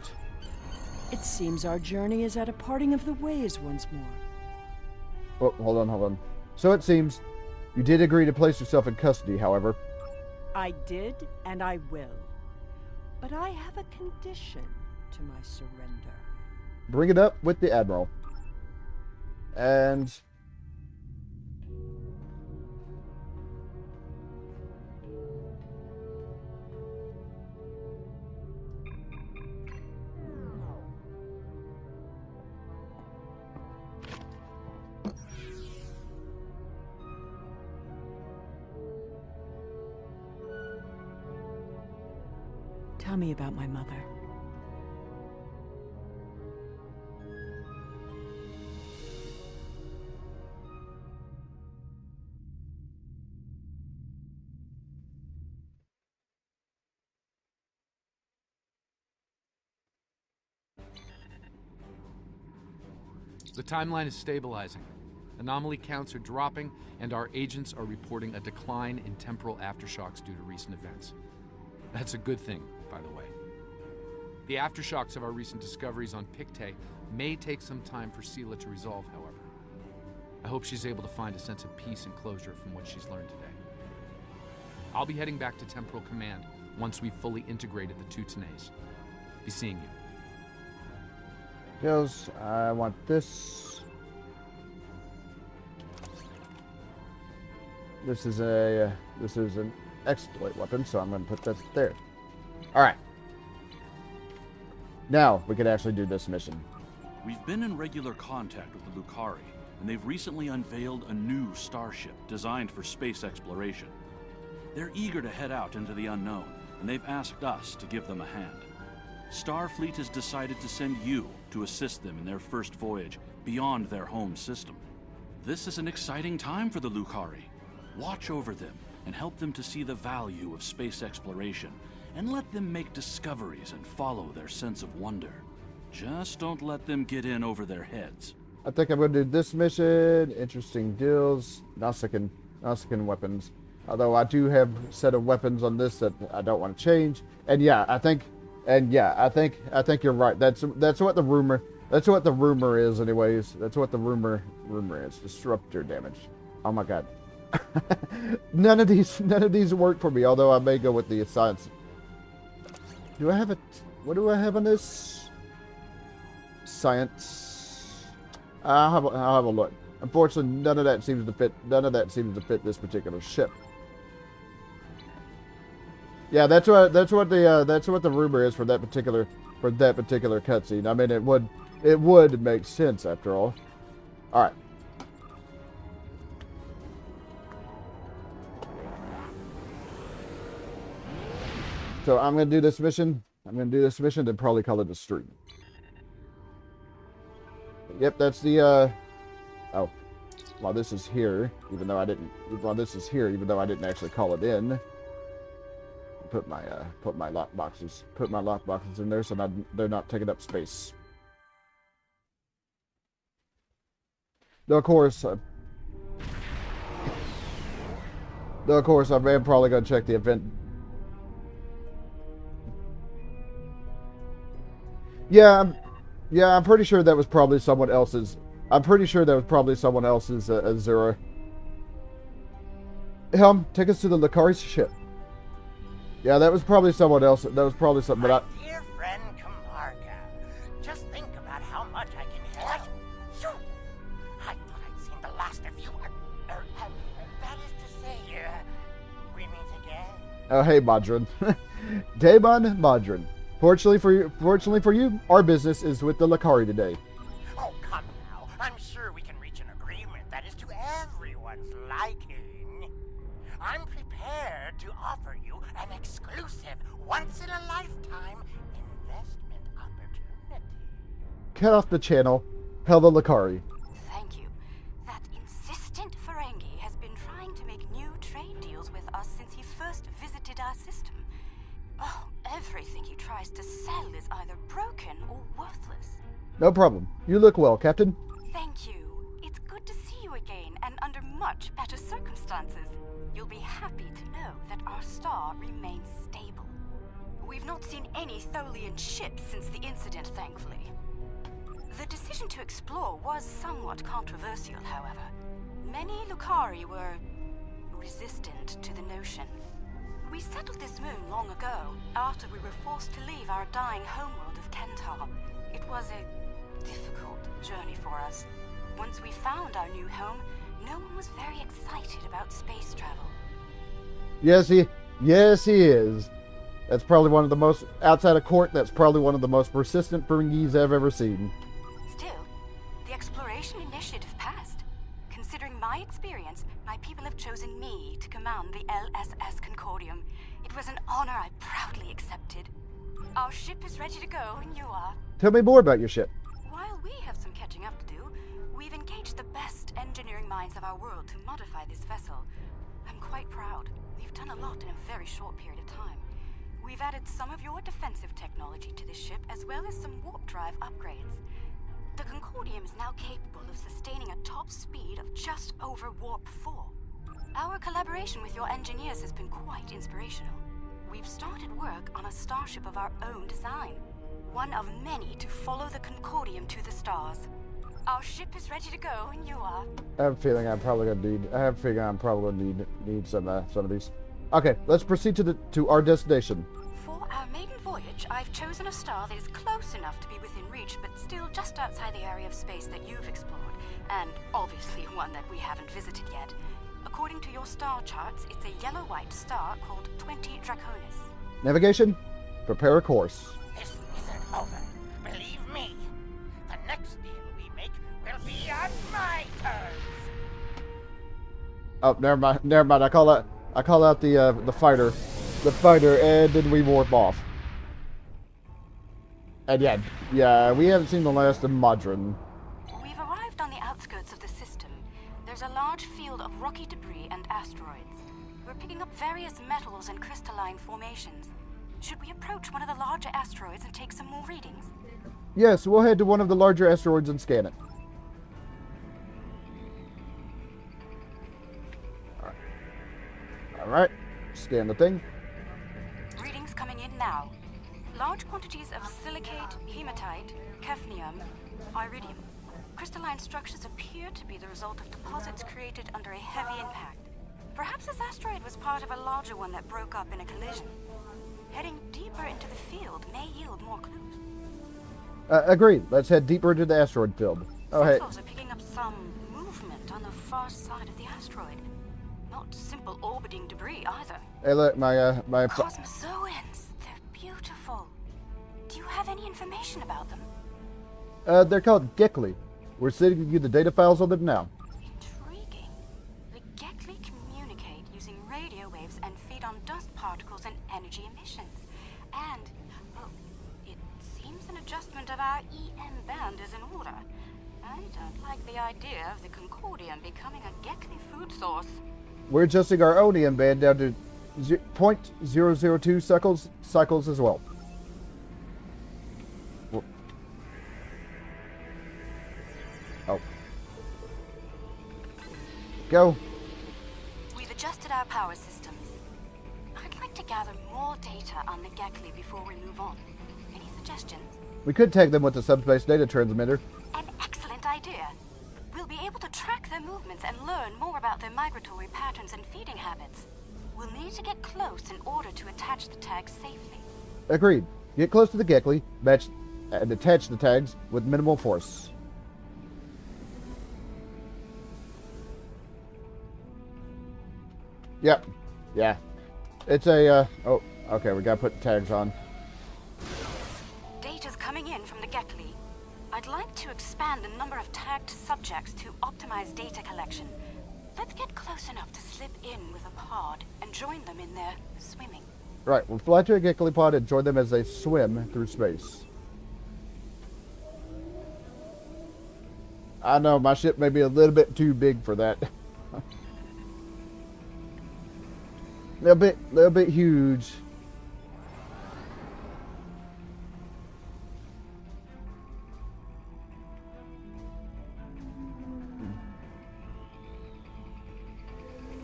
It seems our journey is at a parting of the ways once more. Oh, hold on. So it seems you did agree to place yourself in custody, however. I did, and I will. But I have a condition to my surrender. Bring it up with the Admiral. And Tell me about my mother. The timeline is stabilizing. Anomaly counts are dropping, and our agents are reporting a decline in temporal aftershocks due to recent events. That's a good thing, by the way. The aftershocks of our recent discoveries on Pictet may take some time for Sela to resolve, however. I hope she's able to find a sense of peace and closure from what she's learned today. I'll be heading back to Temporal Command once we've fully integrated the two Tanays. Be seeing you. Goes, I want this. This is an exploit weapon, so I'm going to put that there. All right. Now we can actually do this mission. We've been in regular contact with the Lukari, and they've recently unveiled a new starship designed for space exploration. They're eager to head out into the unknown, and they've asked us to give them a hand. Starfleet has decided to send you to assist them in their first voyage beyond their home system. This is an exciting time for the Lukari. Watch over them and help them to see the value of space exploration, and let them make discoveries and follow their sense of wonder. Just don't let them get in over their heads. I think I'm going to do this mission. Interesting deals. Nausicaan weapons. Although I do have a set of weapons on this that I don't want to change. And yeah, I think you're right. That's what the rumor. That's what the rumor is, anyways. That's what the rumor is. Disruptor damage. Oh my god. none of these work for me. Although I may go with the science. Do I have it? What do I have on this? Science. I'll have a look. Unfortunately, none of that seems to fit. None of that seems to fit this particular ship. Yeah, that's what the rumor is for that particular cutscene. I mean, it would make sense after all. All right. So I'm gonna do this mission. Then probably call it a stream. Yep, that's the. Oh, while this is here, even though I didn't actually call it in. Put my lockboxes in there so they're not taking up space. Though of course, I'm probably gonna check the event. Yeah, I'm pretty sure that was probably someone else's. Azura. Helm, take us to the Lukari's ship. Yeah, that was probably someone else. That was probably something. But My dear friend Kamarka, just think about how much I can help. Phew! I thought I'd seen the last of you. That is to say, we meet again. Oh, hey, Modron. Daemon Modron. Fortunately for you, our business is with the Lukari today. Oh, come now. I'm sure we can reach an agreement that is to everyone's liking. I'm prepared to offer you an exclusive, once-in-a-lifetime investment opportunity. Cut off the channel. Hell the Lukari. Thank you. That insistent Ferengi has been trying to make new trade deals with us since he first visited our system. Oh, everything he tries to sell is either broken or worthless. No problem. You look well, Captain. Thank you. It's good to see you again, and under much better circumstances. You'll be happy to know that our star remains stable. We've not seen any Tholian ships since the incident, thankfully. The decision to explore was somewhat controversial, however. Many Lukari were resistant to the notion. We settled this moon long ago, after we were forced to leave our dying homeworld of Kentar. It was a difficult journey for us. Once we found our new home, no one was very excited about space travel. Yes, he is. That's probably one of the most, outside of court, that's probably one of the most persistent Ferengis I've ever seen. Still, the exploration initiative passed. Considering my experience, my people have chosen me to command the LSS Concordium. It was an honor I proudly accepted. Our ship is ready to go, and you are. Tell me more about your ship. While we have some catching up to do, we've engaged the best engineering minds of our world to modify this vessel. I'm quite proud. We've done a lot in a very short period of time. We've added some of your defensive technology to this ship, as well as some warp drive upgrades. The Concordium is now capable of sustaining a top speed of just over Warp 4. Our collaboration with your engineers has been quite inspirational. We've started work on a starship of our own design. One of many to follow the Concordium to the stars. Our ship is ready to go, and you are. I have a feeling I'm probably gonna need some of these. Okay, let's proceed to our destination. For our maiden voyage, I've chosen a star that is close enough to be within reach, but still just outside the area of space that you've explored, and obviously one that we haven't visited yet. According to your star charts, it's a yellow-white star called 20 Draconis. Navigation, prepare a course. This isn't over. Believe me. The next deal we make will be on my terms. Oh, never mind. I call out the fighter, and then we warp off. And yeah, we haven't seen the last of Modron. We've arrived on the outskirts of the system. There's a large field of rocky debris and asteroids. We're picking up various metals and crystalline formations. Should we approach one of the larger asteroids and take some more readings? Yes, we'll head to one of the larger asteroids and scan it. Alright. Scan the thing. Readings coming in now. Large quantities of silicate, hematite, cadmium, iridium. Crystalline structures appear to be the result of deposits created under a heavy impact. Perhaps this asteroid was part of a larger one that broke up in a collision. Heading deeper into the field may yield more clues. Agreed. Let's head deeper into the asteroid field. Oh, hey. Sensors are picking up some movement on the far side of the asteroid. Not simple orbiting debris either. Hey, look, my Cosmozoans. They're beautiful. Do you have any information about them? they're called Gekli. We're sending you the data files on them now. Intriguing. The Gekli communicate using radio waves and feed on dust particles and energy emissions. And, well, it seems an adjustment of our EM band is in order. I don't like the idea of the Concordium becoming a Gekli food source. We're adjusting our own EM band down to 0.002 cycles as well. Oh. Go. We've adjusted our power systems. I'd like to gather more data on the Gekli before we move on. Any suggestions? We could tag them with the subspace data transmitter. An excellent idea. We'll be able to track their movements and learn more about their migratory patterns and feeding habits. We'll need to get close in order to attach the tags safely. Agreed. Get close to the Gekli, match, and attach the tags with minimal force. Yep. Yeah. It's a, oh, okay, we gotta put tags on. Data's coming in from the Gekli. I'd like to expand the number of tagged subjects to optimize data collection. Let's get close enough to slip in with a pod and join them in their swimming. Right, we'll fly to a Gekli pod and join them as they swim through space. I know, my ship may be a little bit too big for that. Little bit huge.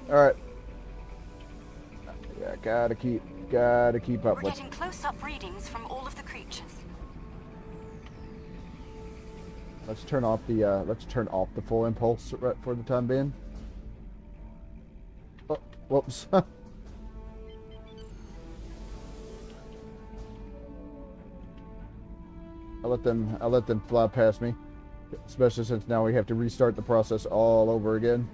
All right. Yeah, gotta keep up We're with. getting close-up readings from all of the creatures. Let's turn off the full impulse right for the time being. Oh, whoops. I'll let them fly past me, especially since now we have to restart the process all over again.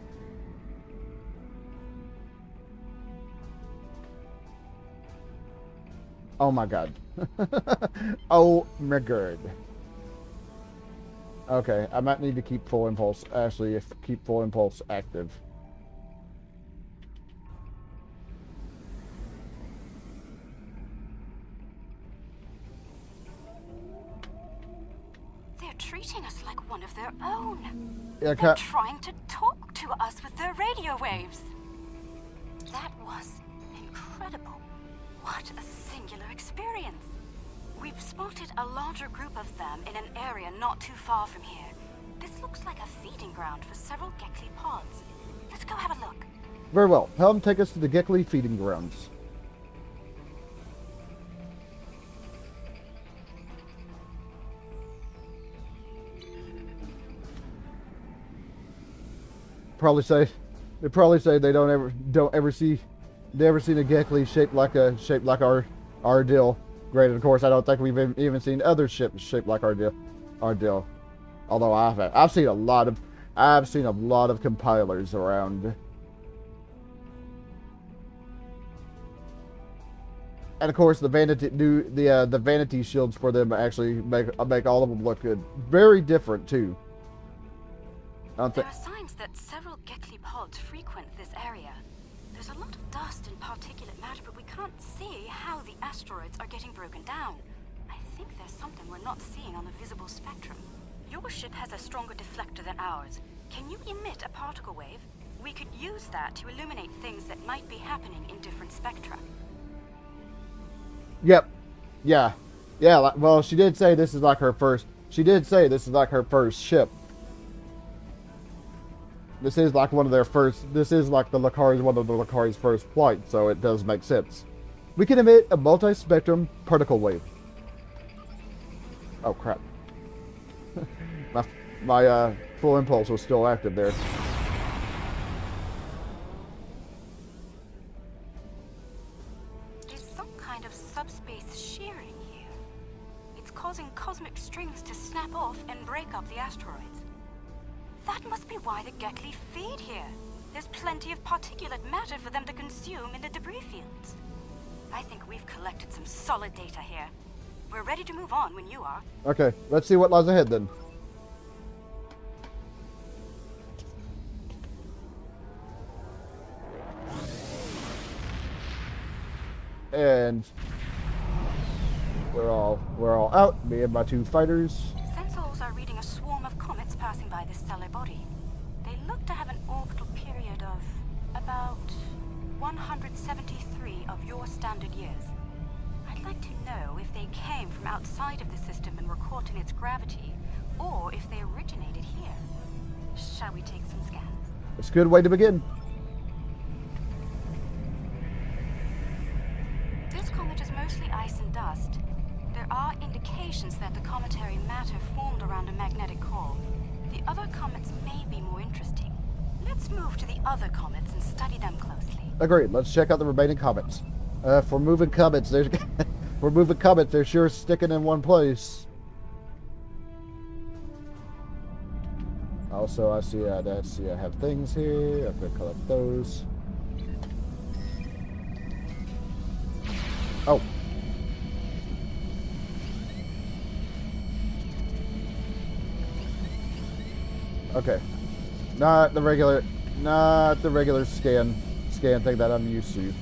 Oh my god. Oh my god. Okay, I might need to keep full impulse. Actually, keep full impulse active. They're treating us like one of their own. Yeah, They're trying to talk to us with their radio waves. That was incredible. What a singular experience. We've spotted a larger group of them in an area not too far from here. This looks like a feeding ground for several Gekli pods. Let's go have a look. Very well. Helm, take us to the Gekli feeding grounds. probably say they don't ever see never seen a Gekly shaped like our dill. Granted, of course, I don't think we've even seen other ships shaped like our dill. Although I've seen a lot of compilers around. And of course, the vanity shields for them actually make all of them look good. Very different too. There are signs that several Gekly pods frequent this area. There's a lot of dust and particulate matter, but we can't see how the asteroids are getting broken down. I think there's something we're not seeing on the visible spectrum. Your ship has a stronger deflector than ours. Can you emit a particle wave? We could use that to illuminate things that might be happening in different spectra. Yep. Yeah. Well, she did say this is like her first. She did say this is like her first ship. This is like one of their first. This is like one of the Lukari's first flight, so it does make sense. We can emit a multi-spectrum particle wave. Oh crap! my full impulse was still active there. There's some kind of subspace shearing here. It's causing cosmic strings to snap off and break up the asteroids. That must be why the Gekly feed here. There's plenty of particulate matter for them to consume in the debris fields. I think we've collected some solid data here. We're ready to move on when you are. Okay, let's see what lies ahead then. And we're all out, me and my two fighters. Sensors are reading a swarm of comets passing by this stellar body. They look to have an orbital period of about 173 of your standard years. I'd like to know if they came from outside of the system and were caught in its gravity, or if they originated here. Shall we take some scans? It's a good way to begin. This comet is mostly ice and dust. There are indications that the cometary matter formed around a magnetic core. The other comets may be more interesting. Let's move to the other comets and study them closely. Agreed. Let's check out the remaining comets. For moving comets, they're sure sticking in one place. Also, I see I have things here. I'm gonna collect those. Oh. Okay. Not the regular scan thing that I'm used to.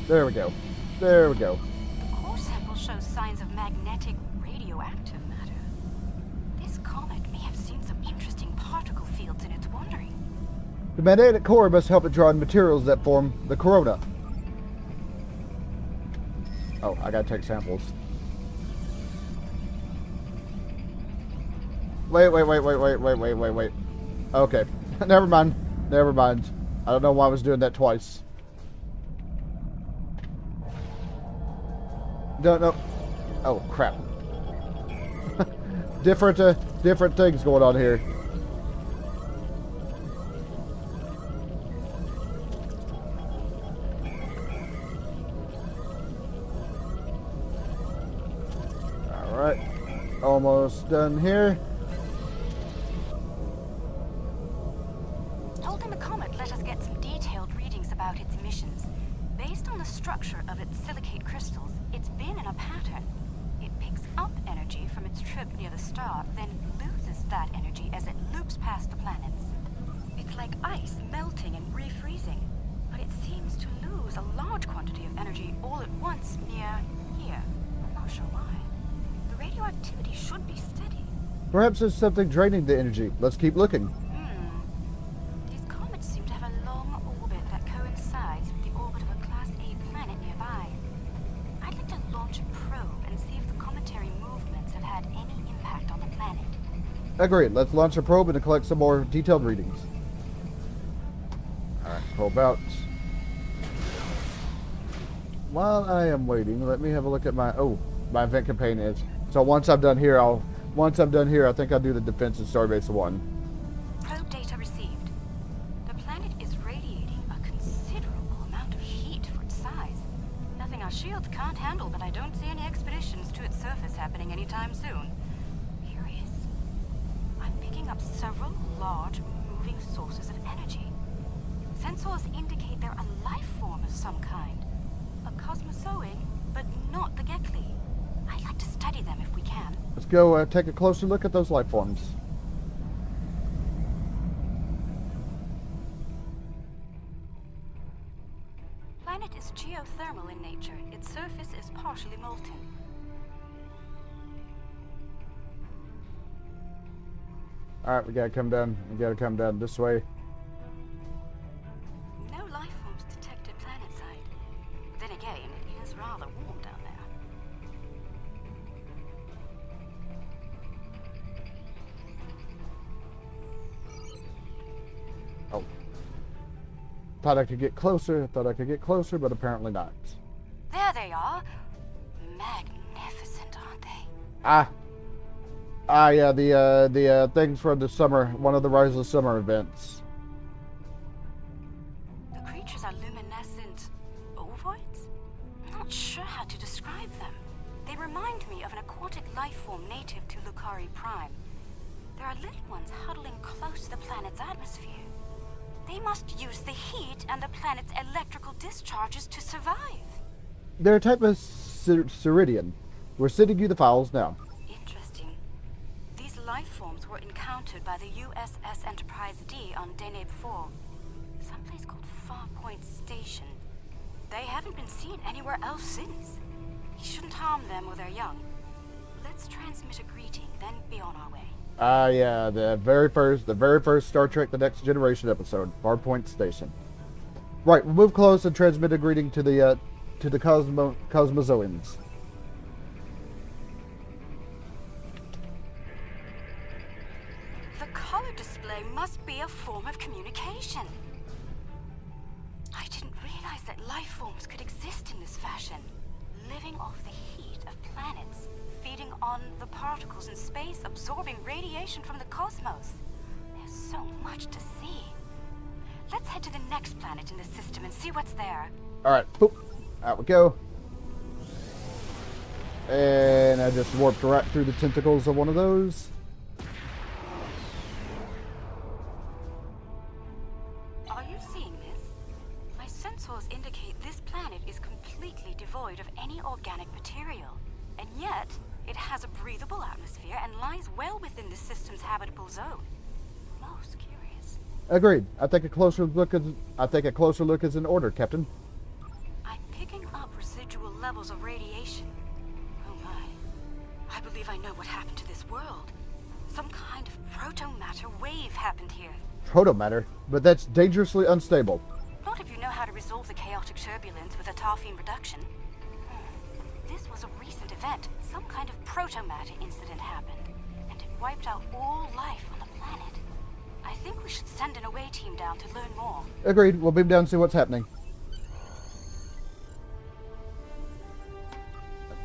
There we go. There we go. The core sample shows signs of magnetic radioactive matter. This comet may have seen some interesting particle fields in its wandering. The magnetic core must help it draw in materials that form the corona. Oh, I gotta take samples. Wait. Okay. Never mind. I don't know why I was doing that twice. No. Oh, crap. different things going on here. Alright. Almost done here. Holding the comet let us get some detailed readings about its emissions. Based on the structure of its silicate crystals, it's been in a pattern. It picks up energy from its trip near the star, then loses that energy as it loops past the planets. It's like ice melting and refreezing, but it seems to lose a large quantity of energy all at once near here. I'm not sure why. The radioactivity should be steady. Perhaps there's something draining the energy. Let's keep looking. These comets seem to have a long orbit that coincides with the orbit of a Class A planet nearby. I'd like to launch a probe and see if the cometary movements have had any impact on the planet. Agreed. Let's launch a probe and collect some more detailed readings. Hope out. While I am waiting, let me have a look at my my event campaign is. So once I'm done here, I think I'll do the defense in Starbase One. Probe data received. The planet is radiating a considerable amount of heat for its size. Nothing our shields can't handle, but I don't see any expeditions to its surface happening anytime soon. Curious. I'm picking up several large, moving sources of energy. Sensors indicate they're a life form of some kind. A cosmozoid, but not the Gekli. I'd like to study them if we can. Let's go take a closer look at those life forms. Planet is geothermal in nature. Its surface is partially molten. Alright, we gotta come down. We gotta come down this way. No life forms detected planetside. Then again, it is rather warm down there. Oh. Thought I could get closer. But apparently not. There they are. Magnificent, aren't they? Yeah, the things from the summer, one of the Rise of Summer events. The creatures are luminescent ovoids? Not sure how to describe them. They remind me of an aquatic life form native to Lukari Prime. There are little ones huddling close to the planet's atmosphere. They must use the heat and the planet's electrical discharges to survive. They're a type of Ceridian. We're sending you the files now. Interesting. These life forms were encountered by the USS Enterprise D on Deneb 4, someplace called Farpoint Station. They haven't been seen anywhere else since. You shouldn't harm them or their young. Let's transmit a greeting, then be on our way. Yeah, the very first Star Trek: The Next Generation episode, Farpoint Station. Right, we'll move close and transmit a greeting to the Cosmozoans. The color display must be a form of communication. I didn't realize that life forms could exist in this fashion, living off the heat of planets, feeding on the particles in space, absorbing radiation from the cosmos. There's so much to see. Let's head to the next planet in the system and see what's there. Alright, boop. Out we go. And I just warped right through the tentacles of one of those. Are you seeing this? My sensors indicate this planet is completely devoid of any organic material. And yet, it has a breathable atmosphere and lies well within the system's habitable zone. Most curious. Agreed. I think a closer look is in order, Captain. I'm picking up residual levels of radiation. Oh my. I believe I know what happened to this world. Some kind of proto-matter wave happened here. Protomatter, but that's dangerously unstable. Not if you know how to resolve the chaotic turbulence with a tarfine reduction. This was a recent event. Some kind of proto-matter incident happened, and it wiped out all life on the planet. I think we should send an away team down to learn more. Agreed. We'll beam down and see what's happening.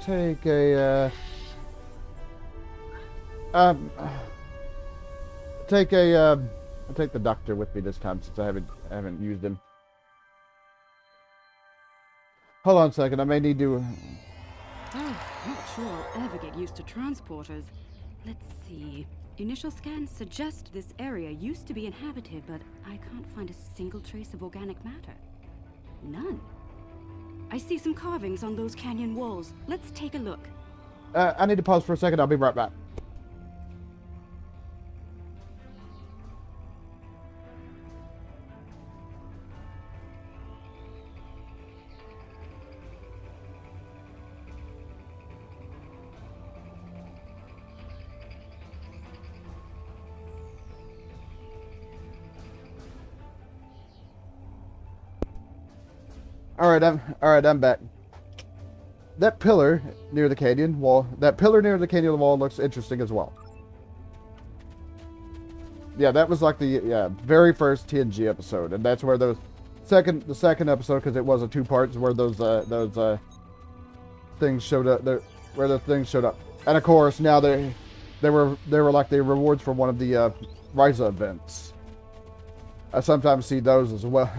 Take a I'll take the doctor with me this time since I haven't used him. Hold on a second. I may need to. Oh, not sure I'll ever get used to transporters. Let's see. Initial scans suggest this area used to be inhabited, but I can't find a single trace of organic matter. None. I see some carvings on those canyon walls. Let's take a look. I need to pause for a second. I'll be right back. All right, I'm back. That pillar near the canyon wall looks interesting as well. Yeah, that was like the very first TNG episode, and that's where those the second episode, because it was a 2 parts where those things showed up there, where the things showed up. And of course now they were like the rewards for one of the Ryza events. I sometimes see those as well.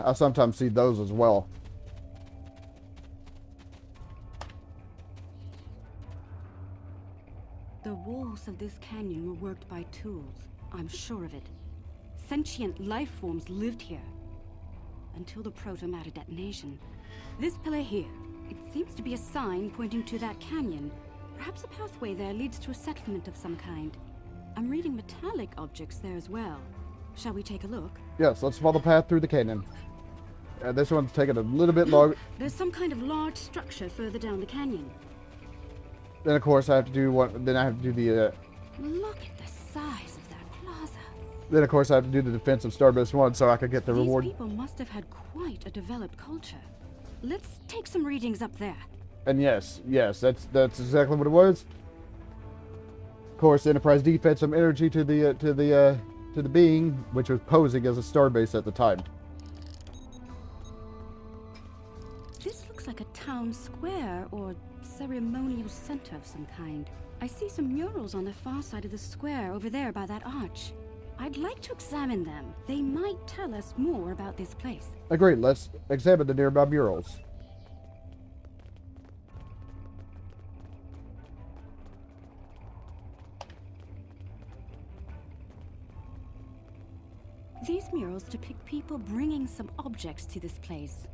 The walls of this canyon were worked by tools. I'm sure of it. Sentient life forms lived here. Until the proto-matter detonation. This pillar here, it seems to be a sign pointing to that canyon. Perhaps a pathway there leads to a settlement of some kind. I'm reading metallic objects there as well. Shall we take a look? Yes, let's follow the path through the canyon. This one's taking a little bit longer. There's some kind of large structure further down the canyon. Then of course I have to do the Look at the size of that plaza. then of course I have to do the defense of Starbase One so I could get the reward. These people must have had quite a developed culture. Let's take some readings up there. And yes, that's exactly what it was. Of course, Enterprise D fed some energy to the being, which was posing as a starbase at the time. This looks like a town square or ceremonial center of some kind. I see some murals on the far side of the square over there by that arch. I'd like to examine them. They might tell us more about this place. Agreed. Let's examine the nearby murals. These murals depict people bringing some objects to this place.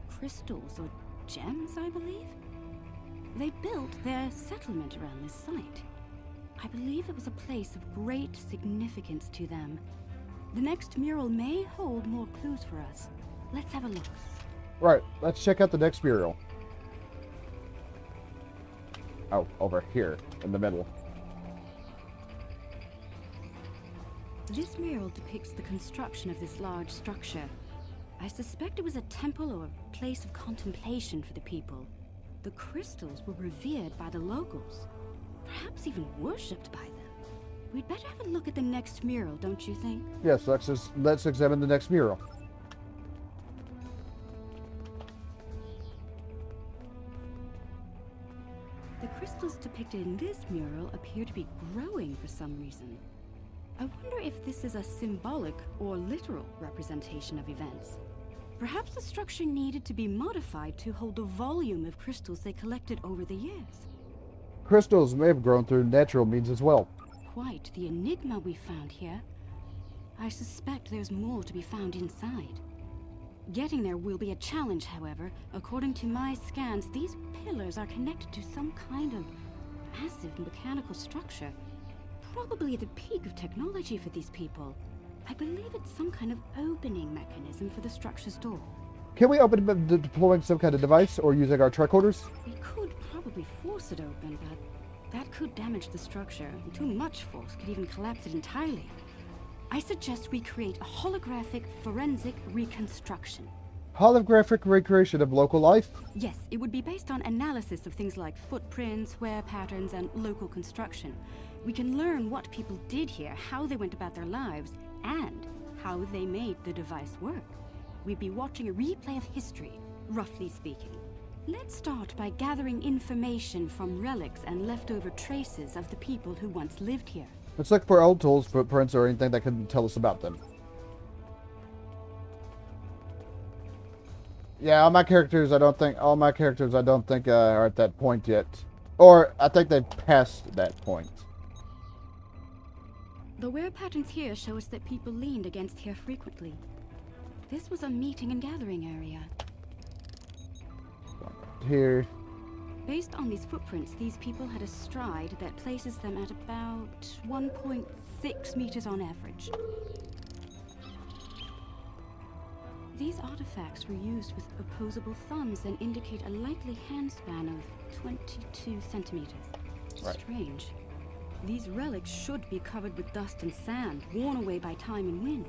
Crystals or gems, I believe? They built their settlement around this site. I believe it was a place of great significance to them. The next mural may hold more clues for us. Let's have a look. Right, let's check out the next mural. Oh, over here, in the middle. This mural depicts the construction of this large structure. I suspect it was a temple or a place of contemplation for the people. The crystals were revered by the locals, perhaps even worshipped by them. We'd better have a look at the next mural, don't you think? Yes, let's examine the next mural. The crystals depicted in this mural appear to be growing for some reason. I wonder if this is a symbolic or literal representation of events. Perhaps the structure needed to be modified to hold the volume of crystals they collected over the years. Crystals may have grown through natural means as well. Quite the enigma we found here. I suspect there's more to be found inside. Getting there will be a challenge, however. According to my scans, these pillars are connected to some kind of massive mechanical structure. Probably the peak of technology for these people. I believe it's some kind of opening mechanism for the structure's door. Can we open it by deploying some kind of device or using our tricorders? We could probably force it open, but that could damage the structure, and too much force could even collapse it entirely. I suggest we create a holographic forensic reconstruction. Holographic recreation of local life? Yes, it would be based on analysis of things like footprints, wear patterns, and local construction. We can learn what people did here, how they went about their lives, and how they made the device work. We'd be watching a replay of history, roughly speaking. Let's start by gathering information from relics and leftover traces of the people who once lived here. Let's look for old tools, footprints, or anything that can tell us about them. Yeah, all my characters I don't think are at that point yet. Or I think they've passed that point. The wear patterns here show us that people leaned against here frequently. This was a meeting and gathering area. Here. Based on these footprints, these people had a stride that places them at about 1.6 meters on average. These artifacts were used with opposable thumbs and indicate a likely handspan of 22 centimeters. Right. Strange. These relics should be covered with dust and sand, worn away by time and wind.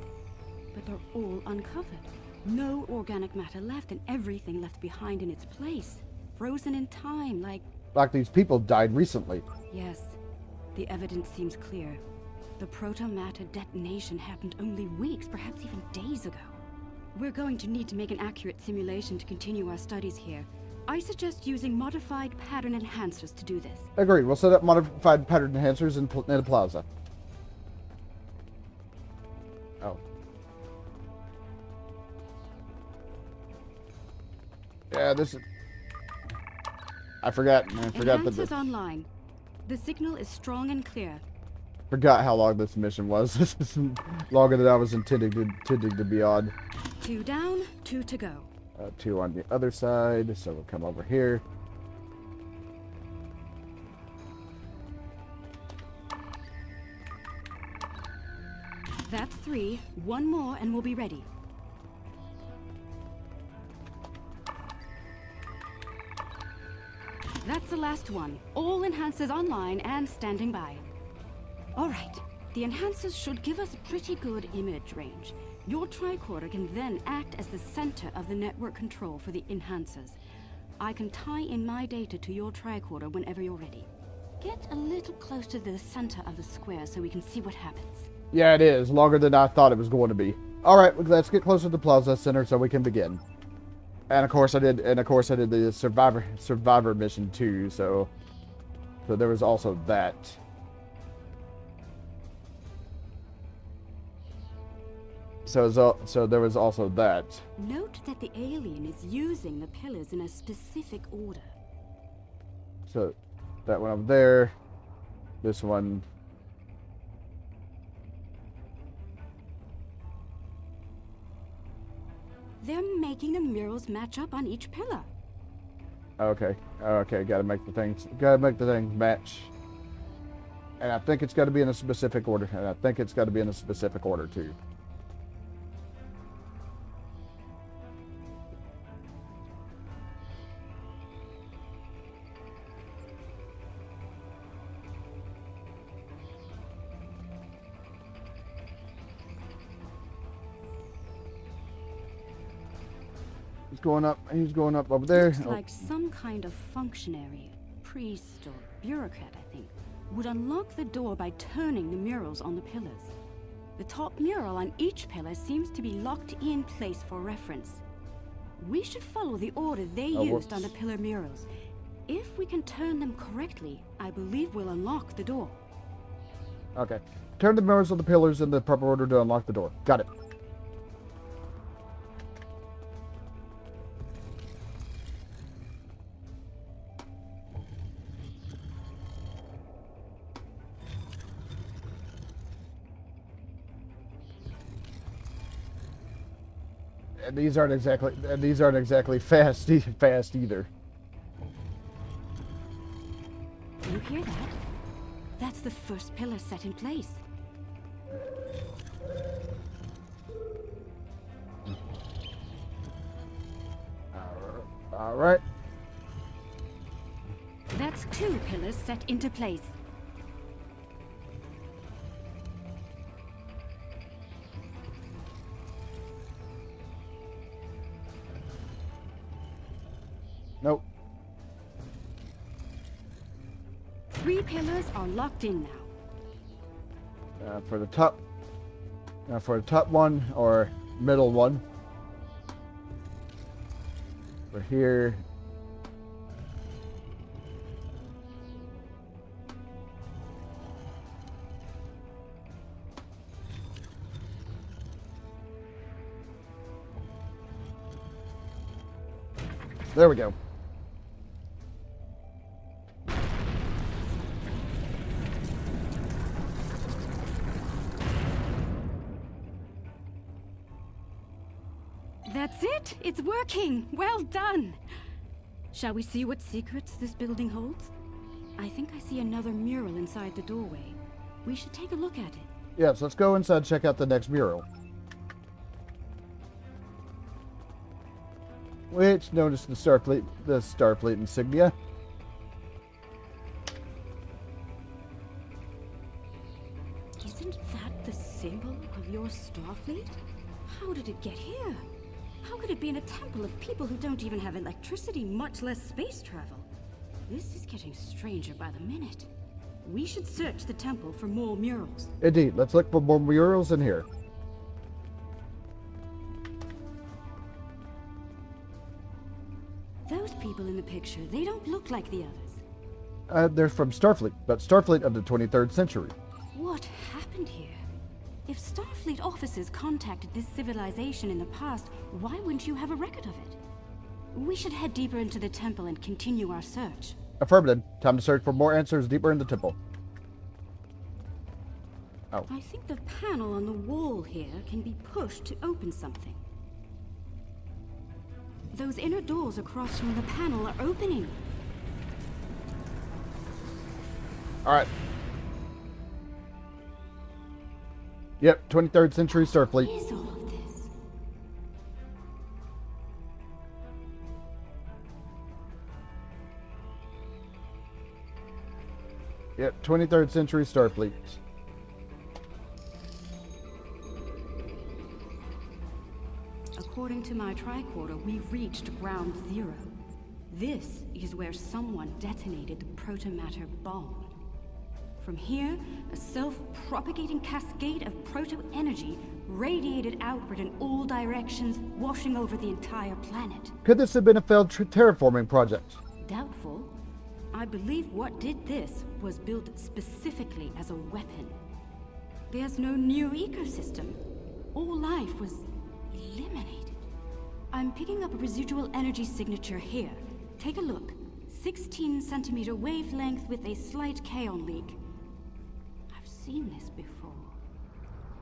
But they're all uncovered. No organic matter left, and everything left behind in its place. Frozen in time, like These people died recently. Yes, the evidence seems clear. The proto-matter detonation happened only weeks, perhaps even days ago. We're going to need to make an accurate simulation to continue our studies here. I suggest using modified pattern enhancers to do this. Agreed. We'll set up modified pattern enhancers in the plaza. Oh. Yeah, this is... I forgot that... Enhancers online. The signal is strong and clear. Forgot how long this mission was. This is longer than I was intending to be on. 2 down, 2 to go. 2 on the other side, so we'll come over here. That's 3. 1 more and we'll be ready. That's the last one. All enhancers online and standing by. Alright, the enhancers should give us a pretty good image range. Your tricorder can then act as the center of the network control for the enhancers. I can tie in my data to your tricorder whenever you're ready. Get a little close to the center of the square so we can see what happens. Yeah, it is. Longer than I thought it was going to be. Alright, let's get closer to the Plaza Center so we can begin. And of course I did the survivor mission too, so there was also that. So there was also that. Note that the alien is using the pillars in a specific order. So that one over there, this one. They're making the murals match up on each pillar. Okay, gotta make the things match. And I think it's got to be in a specific order. Too. He's going up over there. Looks like some kind of functionary, priest or bureaucrat, I think, would unlock the door by turning the murals on the pillars. The top mural on each pillar seems to be locked in place for reference. We should follow the order they used on the pillar murals. If we can turn them correctly, I believe we'll unlock the door. Okay. Turn the murals on the pillars in the proper order to unlock the door. Got it. And these aren't exactly fast either. You hear that? That's the first pillar set in place. All right. That's 2 pillars set into place. Nope. 3 pillars are locked in now. For the top one or middle one. We're here. There we go. That's it! It's working! Well done! Shall we see what secrets this building holds? I think I see another mural inside the doorway. We should take a look at it. Yes, let's go inside and check out the next mural. Which, notice the Starfleet insignia. Isn't that the symbol of your Starfleet? How did it get here? How could it be in a temple of people who don't even have electricity, much less space travel? This is getting stranger by the minute. We should search the temple for more murals. Indeed, let's look for more murals in here. Those people in the picture, they don't look like the others. They're from Starfleet, but Starfleet of the 23rd century. What happened here? If Starfleet officers contacted this civilization in the past, why wouldn't you have a record of it? We should head deeper into the temple and continue our search. Affirmative. Time to search for more answers deeper in the temple. Oh. I think the panel on the wall here can be pushed to open something. Those inner doors across from the panel are opening. Alright. Yep, 23rd century Starfleet. What is all of this? Yep, 23rd century Starfleet. According to my tricorder, we've reached ground zero. This is where someone detonated the protomatter bomb. From here, a self-propagating cascade of proto-energy radiated outward in all directions, washing over the entire planet. Could this have been a failed terraforming project? Doubtful. I believe what did this was built specifically as a weapon. There's no new ecosystem. All life was eliminated. I'm picking up a residual energy signature here. Take a look. 16 centimeter wavelength with a slight kaon leak. I've seen this before.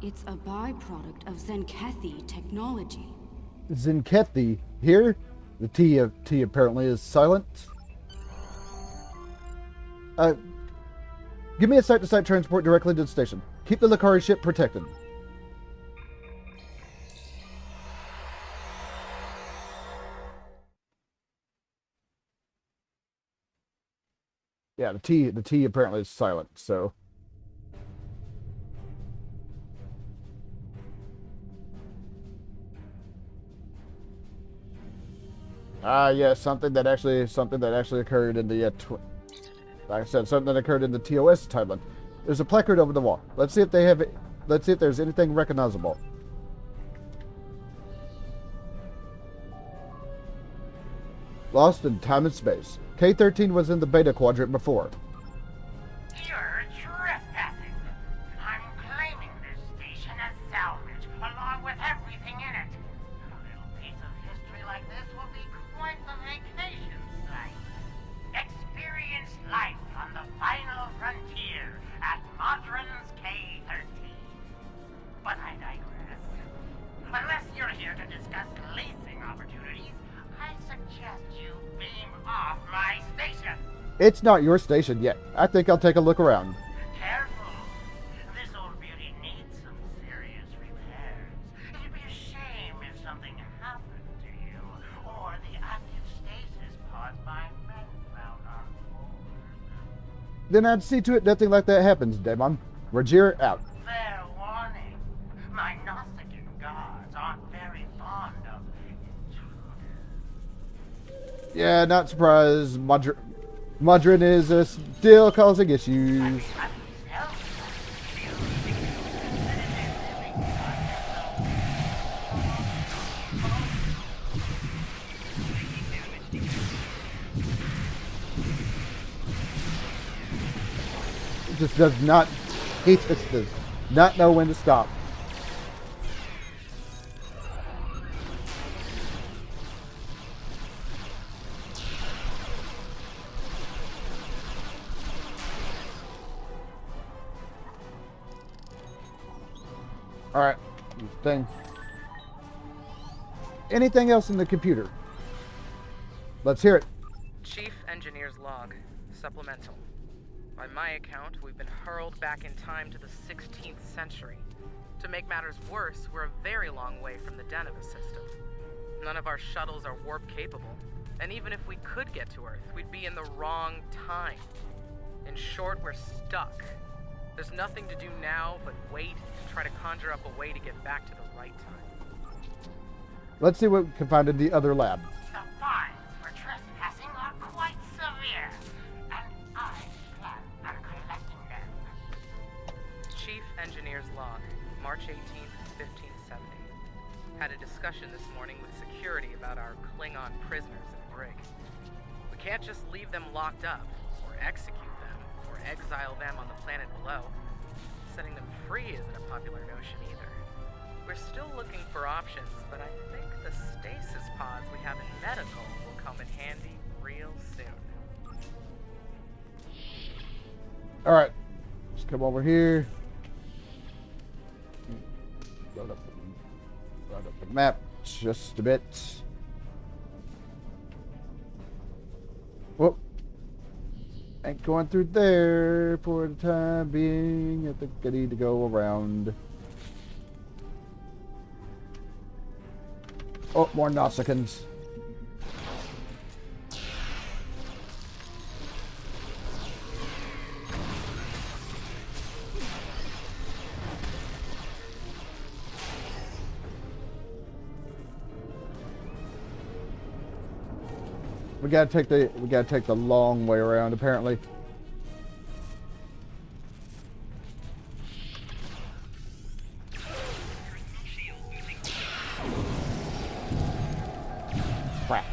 It's a byproduct of Zenkethi technology. Zenkethi here? The T apparently is silent. Give me a site-to-site transport directly to the station. Keep the Lukari ship protected. Yeah, the T apparently is silent, so. Yeah, something that actually occurred in the like I said, something that occurred in the TOS timeline. There's a placard over the wall. Let's see if they have it. Let's see if there's anything recognizable. Lost in time and space. K-13 was in the beta quadrant before. You're trespassing. I'm claiming this station as salvage, along with everything in it. A little piece of history like this will be quite the vacation site. Experience life on the final frontier at Modron's K-13. But I digress. Unless you're here to discuss leasing opportunities, I suggest you beam off my station. It's not your station yet. I think I'll take a look around. Careful. This old beauty needs some serious repairs. It'd be a shame if something happened to you, or the active stasis caused by men found on board. Then I'd see to it nothing like that happens, Damon. Roger out. Fair warning. My Nausicaan gods aren't very fond of intruders. Yeah, not surprised. Modron is still causing issues. It just does not. He just does not know when to stop. Alright, thing. Anything else in the computer? Let's hear it. Chief Engineer's Log. Supplemental. By my account, we've been hurled back in time to the 16th century. To make matters worse, we're a very long way from the Deneva system. None of our shuttles are warp capable, and even if we could get to Earth, we'd be in the wrong time. In short, we're stuck. There's nothing to do now but wait to try to conjure up a way to get back to the right time. Let's see what we can find in the other lab. The fines for trespassing are quite severe, and I plan on collecting them. Chief Engineer's Log, March 18th, 1570. Had a discussion this morning with security about our Klingon prisoners in the brig. We can't just leave them locked up, or execute them, or exile them on the planet below. Setting them free isn't a popular notion either. We're still looking for options, but I think the stasis pods we have in medical will come in handy real soon. Alright. Let's come over here. Load up the map just a bit. Whoop. Ain't going through there for the time being. I think I need to go around. Oh, more Nausicaans. We gotta take the long way around apparently. Crap.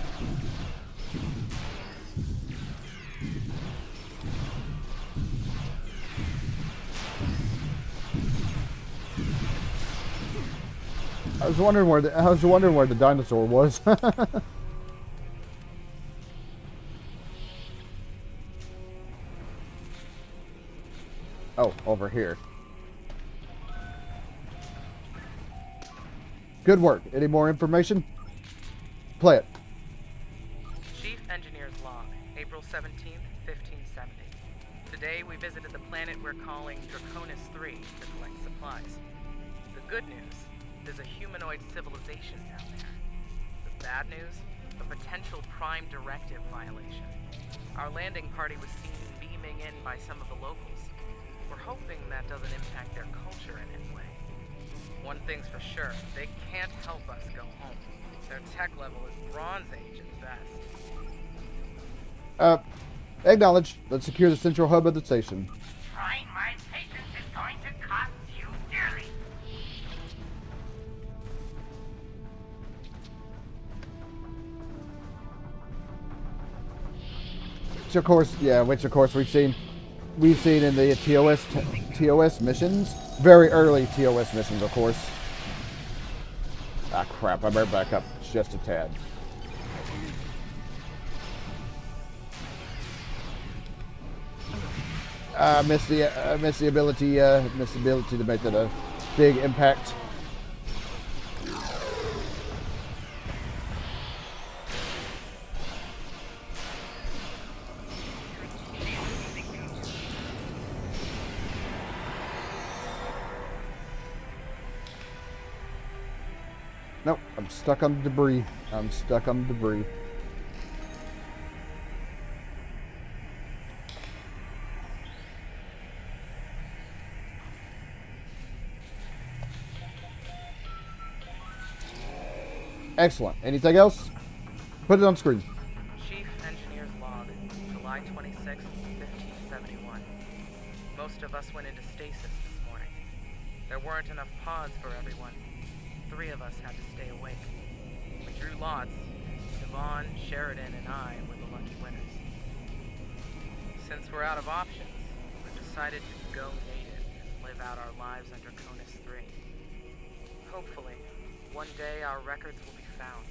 I was wondering where the dinosaur was. Oh, over here. Good work. Any more information? Play it. Chief Engineer's Log, April 17th, 1570. Today we visited the planet we're calling Draconis 3 to collect supplies. The good news, there's a humanoid civilization down there. The bad news, a potential Prime Directive violation. Our landing party was seen beaming in by some of the locals. We're hoping that doesn't impact their culture in any way. One thing's for sure, they can't help us go home. Their tech level is Bronze Age at best. Acknowledge. Let's secure the central hub of the station. Trying my patience is going to cost you dearly. Which of course we've seen in the TOS missions. Very early TOS missions, of course. Ah, crap. I better back up just a tad. Missed the ability to make that a big impact. Nope, I'm stuck on the debris. Excellent. Anything else? Put it on screen. Chief Engineer's Log, July 26th, 1571. Most of us went into stasis this morning. There weren't enough pods for everyone. 3 of us had to stay awake. We drew lots. Yvonne, Sheridan, and I were the lucky winners. Since we're out of options, we've decided to go native and live out our lives under Conus 3. Hopefully, one day our records will be found,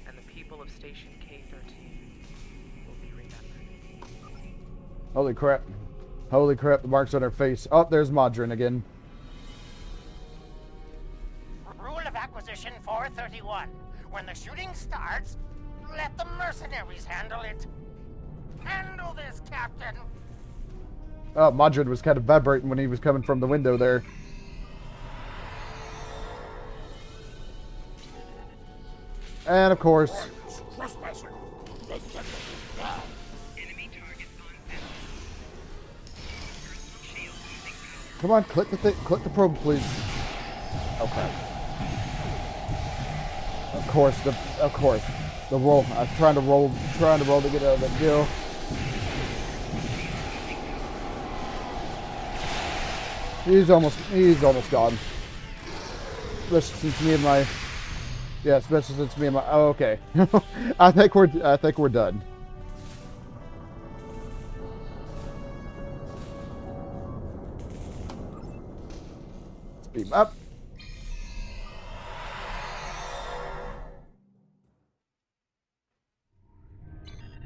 and the people of Station K-13 will be remembered. Holy crap. Holy crap, the marks on her face. Oh, there's Modron again. Rule of Acquisition 431. When the shooting starts, let the mercenaries handle it. Handle this, Captain. Oh, Modron was kind of vibrating when he was coming from the window there. And of course, come on, click the probe, please. Okay. Of course, the roll. I was trying to roll to get out of that deal. He's almost gone. Listen, since me and Yeah, especially since me and my. Oh, okay. I think we're done. Beam up.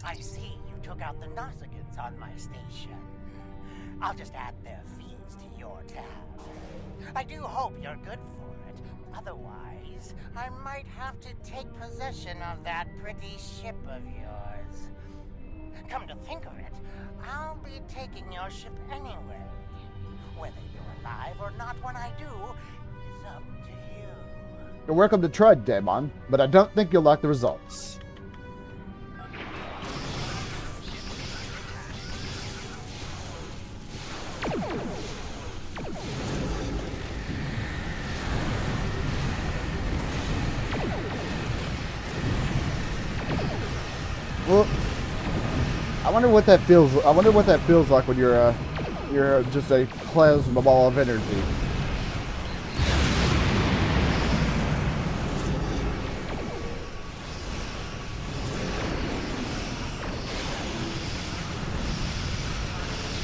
I see you took out the Nausigans on my station. I'll just add their fees to your tab. I do hope you're good for it. Otherwise, I might have to take possession of that pretty ship of yours. Come to think of it, I'll be taking your ship anyway. Whether you're alive or not when I do is up to you. You're welcome to try, Damon, but I don't think you'll like the results. Well, I wonder what that feels. I wonder what that feels like when you're just a plasma ball of energy.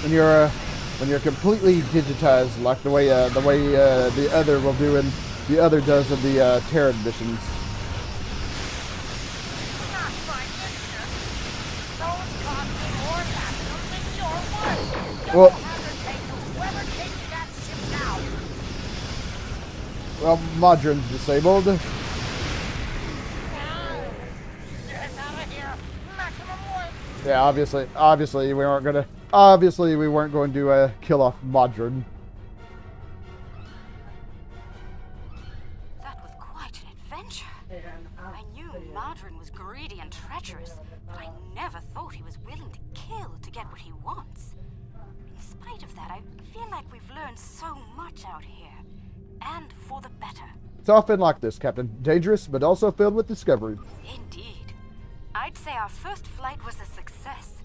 When you're completely digitized, like the way the other will do and the other does in the Terran missions. Well, Modron's disabled. Yeah, obviously we weren't going to kill off Modron. That was quite an adventure. I knew Modron was greedy and treacherous, but I never thought he was willing to kill to get what he wants. In spite of that, I feel like we've learned so much out here. And for the better. It's often like this, Captain. Dangerous, but also filled with discovery. Indeed. I'd say our first flight was a success.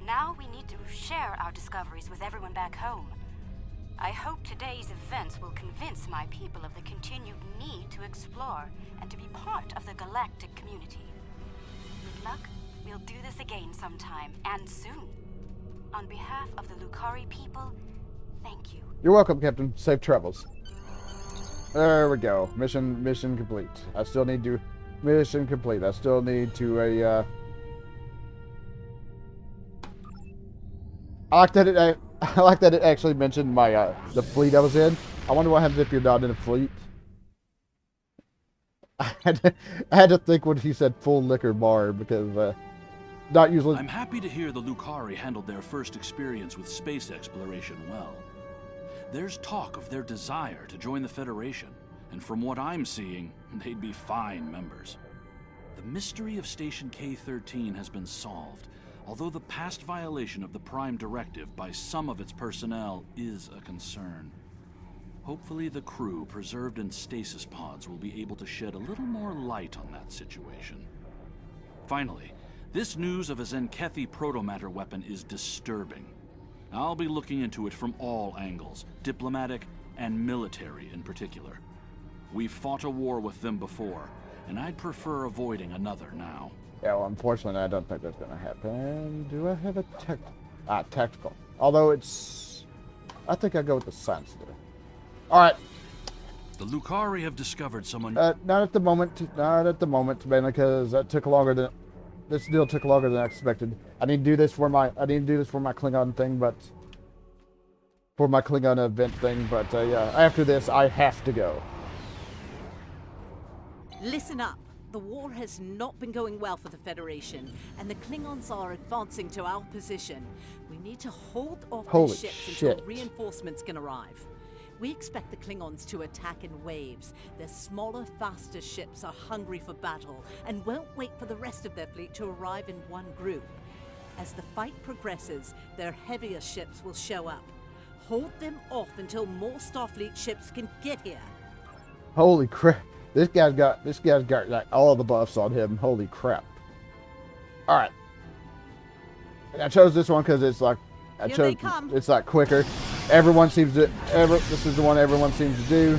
Now we need to share our discoveries with everyone back home. I hope today's events will convince my people of the continued need to explore and to be part of the galactic community. Good luck. We'll do this again sometime, and soon. On behalf of the Lukari people, thank you. You're welcome, Captain. Safe travels. There we go. Mission complete. I still need to... Mission complete. I still need to I like that it actually mentioned my the fleet I was in. I wonder what happens if you're not in a fleet. I had to think when he said full liquor bar because not usually. I'm happy to hear the Lukari handled their first experience with space exploration well. There's talk of their desire to join the Federation, and from what I'm seeing, they'd be fine members. The mystery of Station K-13 has been solved, although the past violation of the Prime Directive by some of its personnel is a concern. Hopefully the crew preserved in stasis pods will be able to shed a little more light on that situation. Finally, this news of a Zenkethi protomatter weapon is disturbing. I'll be looking into it from all angles, diplomatic and military in particular. We've fought a war with them before, and I'd prefer avoiding another now. Yeah, well, unfortunately, I don't think that's going to happen. Do I have a tactical? Although it's... I think I'll go with the science there. Alright. The Lukari have discovered someone... Not at the moment. Not at the moment, mainly because that took longer than... This deal took longer than I expected. I need to do this for my Klingon thing, but... For my Klingon event thing, but yeah. After this, I have to go. Listen up. The war has not been going well for the Federation, and the Klingons are advancing to our position. We need to hold off their ships until reinforcements can arrive. We expect the Klingons to attack in waves. Their smaller, faster ships are hungry for battle, and won't wait for the rest of their fleet to arrive in one group. As the fight progresses, their heavier ships will show up. Hold them off until more Starfleet ships can get here. Holy crap. This guy's got like all the buffs on him. Holy crap. Alright. I chose this one because it's like it's like quicker. Everyone seems to this is the one everyone seems to do.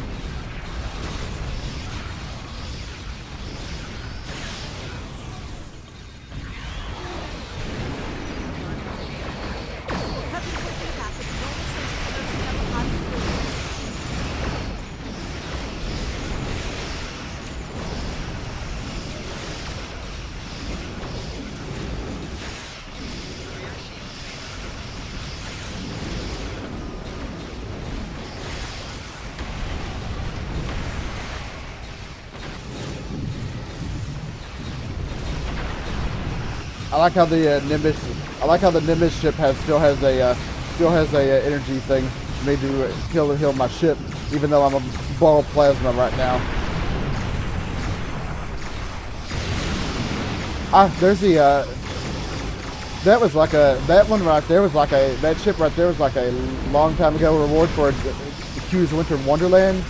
I like how the Nimbus. I like how the Nimbus ship still has a energy thing made to heal my ship, even though I'm a ball of plasma right now. There's the that one right there was like that ship right there was like a long time ago reward for Q's Winter Wonderland.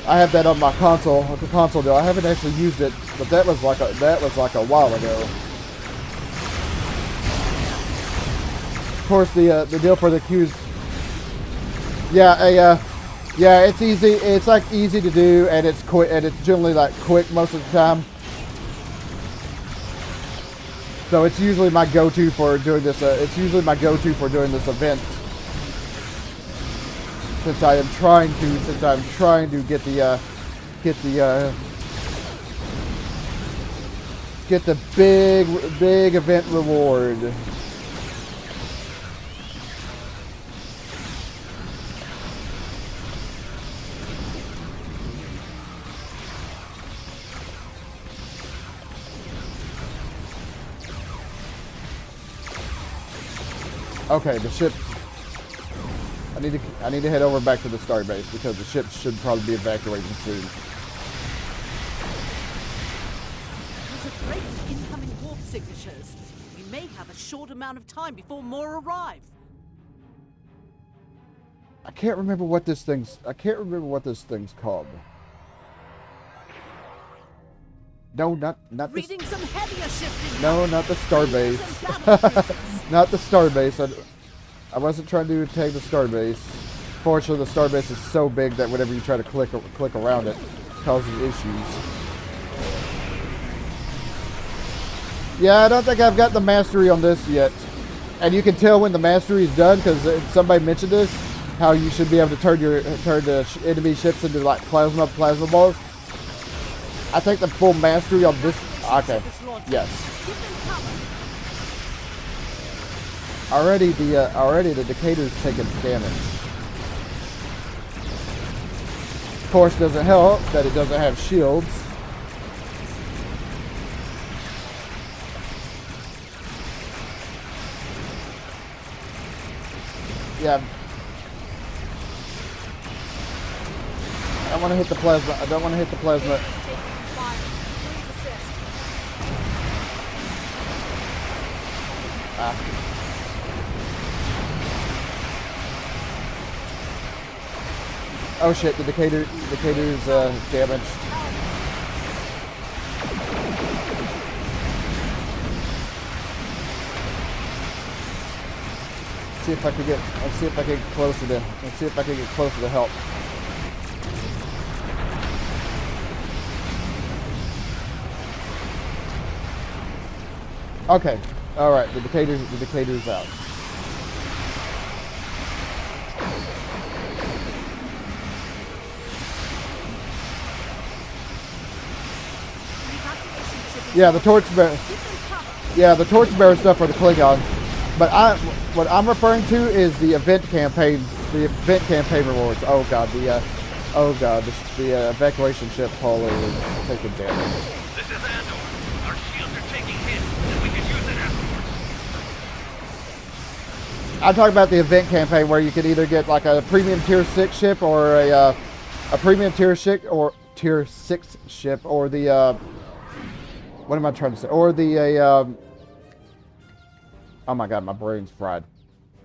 I have that on my console, the console deal. I haven't actually used it, but that was like a while ago. Of course, the deal for the Q's. Yeah, it's easy. It's like easy to do, and it's quick, and it's generally like quick most of the time. So it's usually my go-to for doing this. It's usually my go-to for doing this event. Since I'm trying to get the big event reward. Okay, the ship. I need to head over back to the Starbase because the ship should probably be evacuating soon. There's a break in incoming warp signatures. We may have a short amount of time before more arrive. I can't remember what this thing's called. No, not Reading some heavier ships. No, not the Starbase. Not the Starbase. I wasn't trying to tag the Starbase. Fortunately, the Starbase is so big that whenever you try to click around it, causes issues. Yeah, I don't think I've got the mastery on this yet. And you can tell when the mastery is done because somebody mentioned this, how you should be able to turn the enemy ships into like plasma balls. I think the full mastery on this. Okay. Yes. Already the Decatur's taking damage. Of course, doesn't help that it doesn't have shields. Yeah. I don't want to hit the plasma. I don't want to hit the plasma. Oh shit, the Decatur's damaged. Let's see if I can get closer to help. Okay. Alright, the Decatur's out. Yeah, the torchbearer. Yeah, the torchbearer stuff for the Klingons. But what I'm referring to is the event campaign. The event campaign rewards. Oh god, the evacuation ship hull is taking damage. This is Andor. Our shields are taking hits, and we can use it afterwards. I'm talking about the event campaign where you could either get like a premium tier 6 ship or a premium tier 6 ship or the what am I trying to say? Or the oh my god, my brain's fried.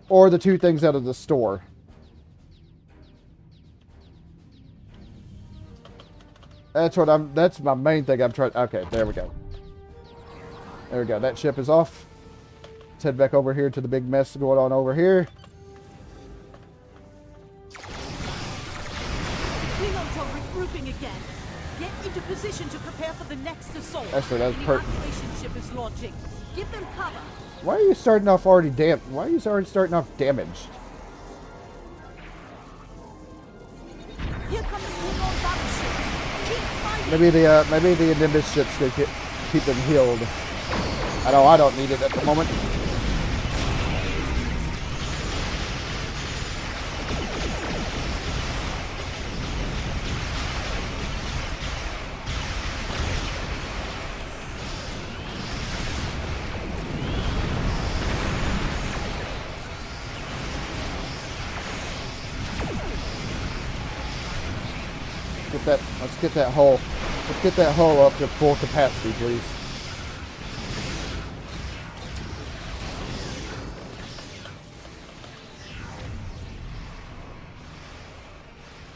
Or the two things out of the store. That's my main thing I'm trying. Okay, there we go. There we go. That ship is off. Let's head back over here to the big mess going on over here. Klingons are regrouping again. Get into position to prepare for the next assault. That's right, that's the evacuation ship is launching. Give them cover. Why are you starting off already Why are you already starting off damaged? Here come the Klingon battleships. Keep fighting. Maybe the Nimbus ships could keep them healed. I know I don't need it at the moment. get that hull. Let's get that hull up to full capacity, please.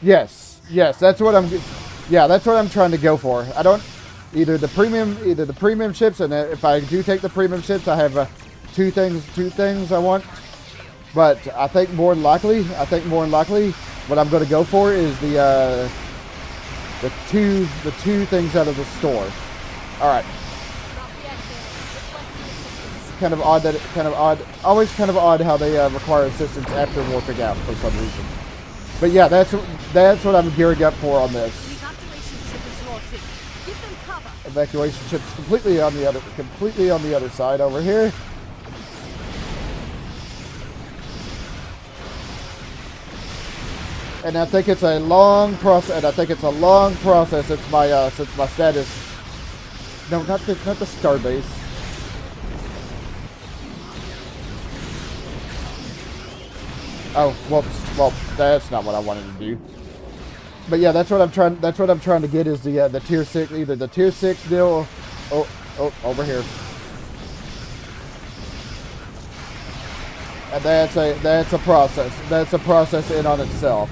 Yes, that's what I'm. Yeah, that's what I'm trying to go for. I don't either the premium ships, and if I do take the premium ships, I have two things I want. But I think more than likely, what I'm going to go for is the two things out of the store. All right. Always kind of odd how they require assistance after warping out for some reason. But yeah, that's what I'm gearing up for on this. Evacuation ship's completely on the other side over here. And I think it's a long process. Since my status. No, not the Starbase. Oh, whoops. Well, that's not what I wanted to do. But yeah, that's what I'm trying to get is the tier 6, either the tier 6 deal. Oh, over here. And that's a process. That's a process in on itself.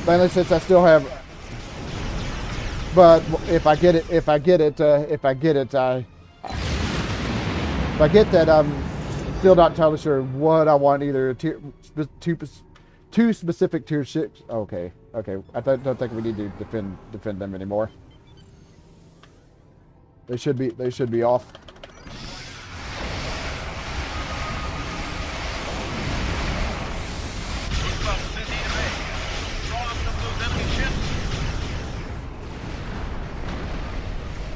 Mainly since I still have. But if I get that, I'm still not entirely sure what I want either. Two specific tier ships. Okay. I don't think we need to defend them anymore. They should be off.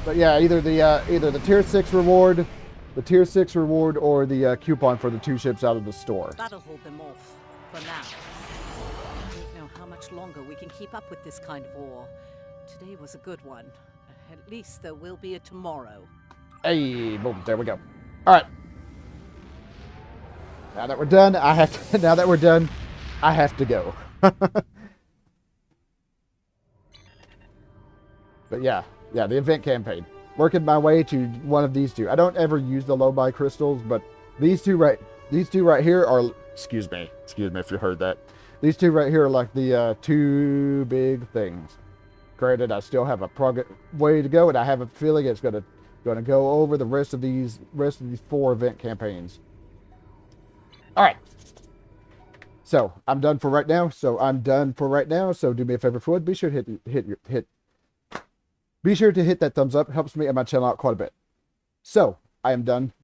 But yeah, either the tier 6 reward, or the coupon for the 2 ships out of the store. That'll hold them off for now. I don't know how much longer we can keep up with this kind of war. Today was a good one. At least there will be a tomorrow. Hey, boom! There we go. All right. Now that we're done, I have to go. But yeah, the event campaign. Working my way to one of these two. I don't ever use the low buy crystals, but these two right here are. Excuse me if you heard that. These two right here are like the 2 big things. Granted, I still have a way to go, and I have a feeling it's gonna go over the rest of these 4 event campaigns. All right. So I'm done for right now. So do me a favor, if you would, be sure to hit that thumbs up. It helps me and my channel out quite a bit. So I am done.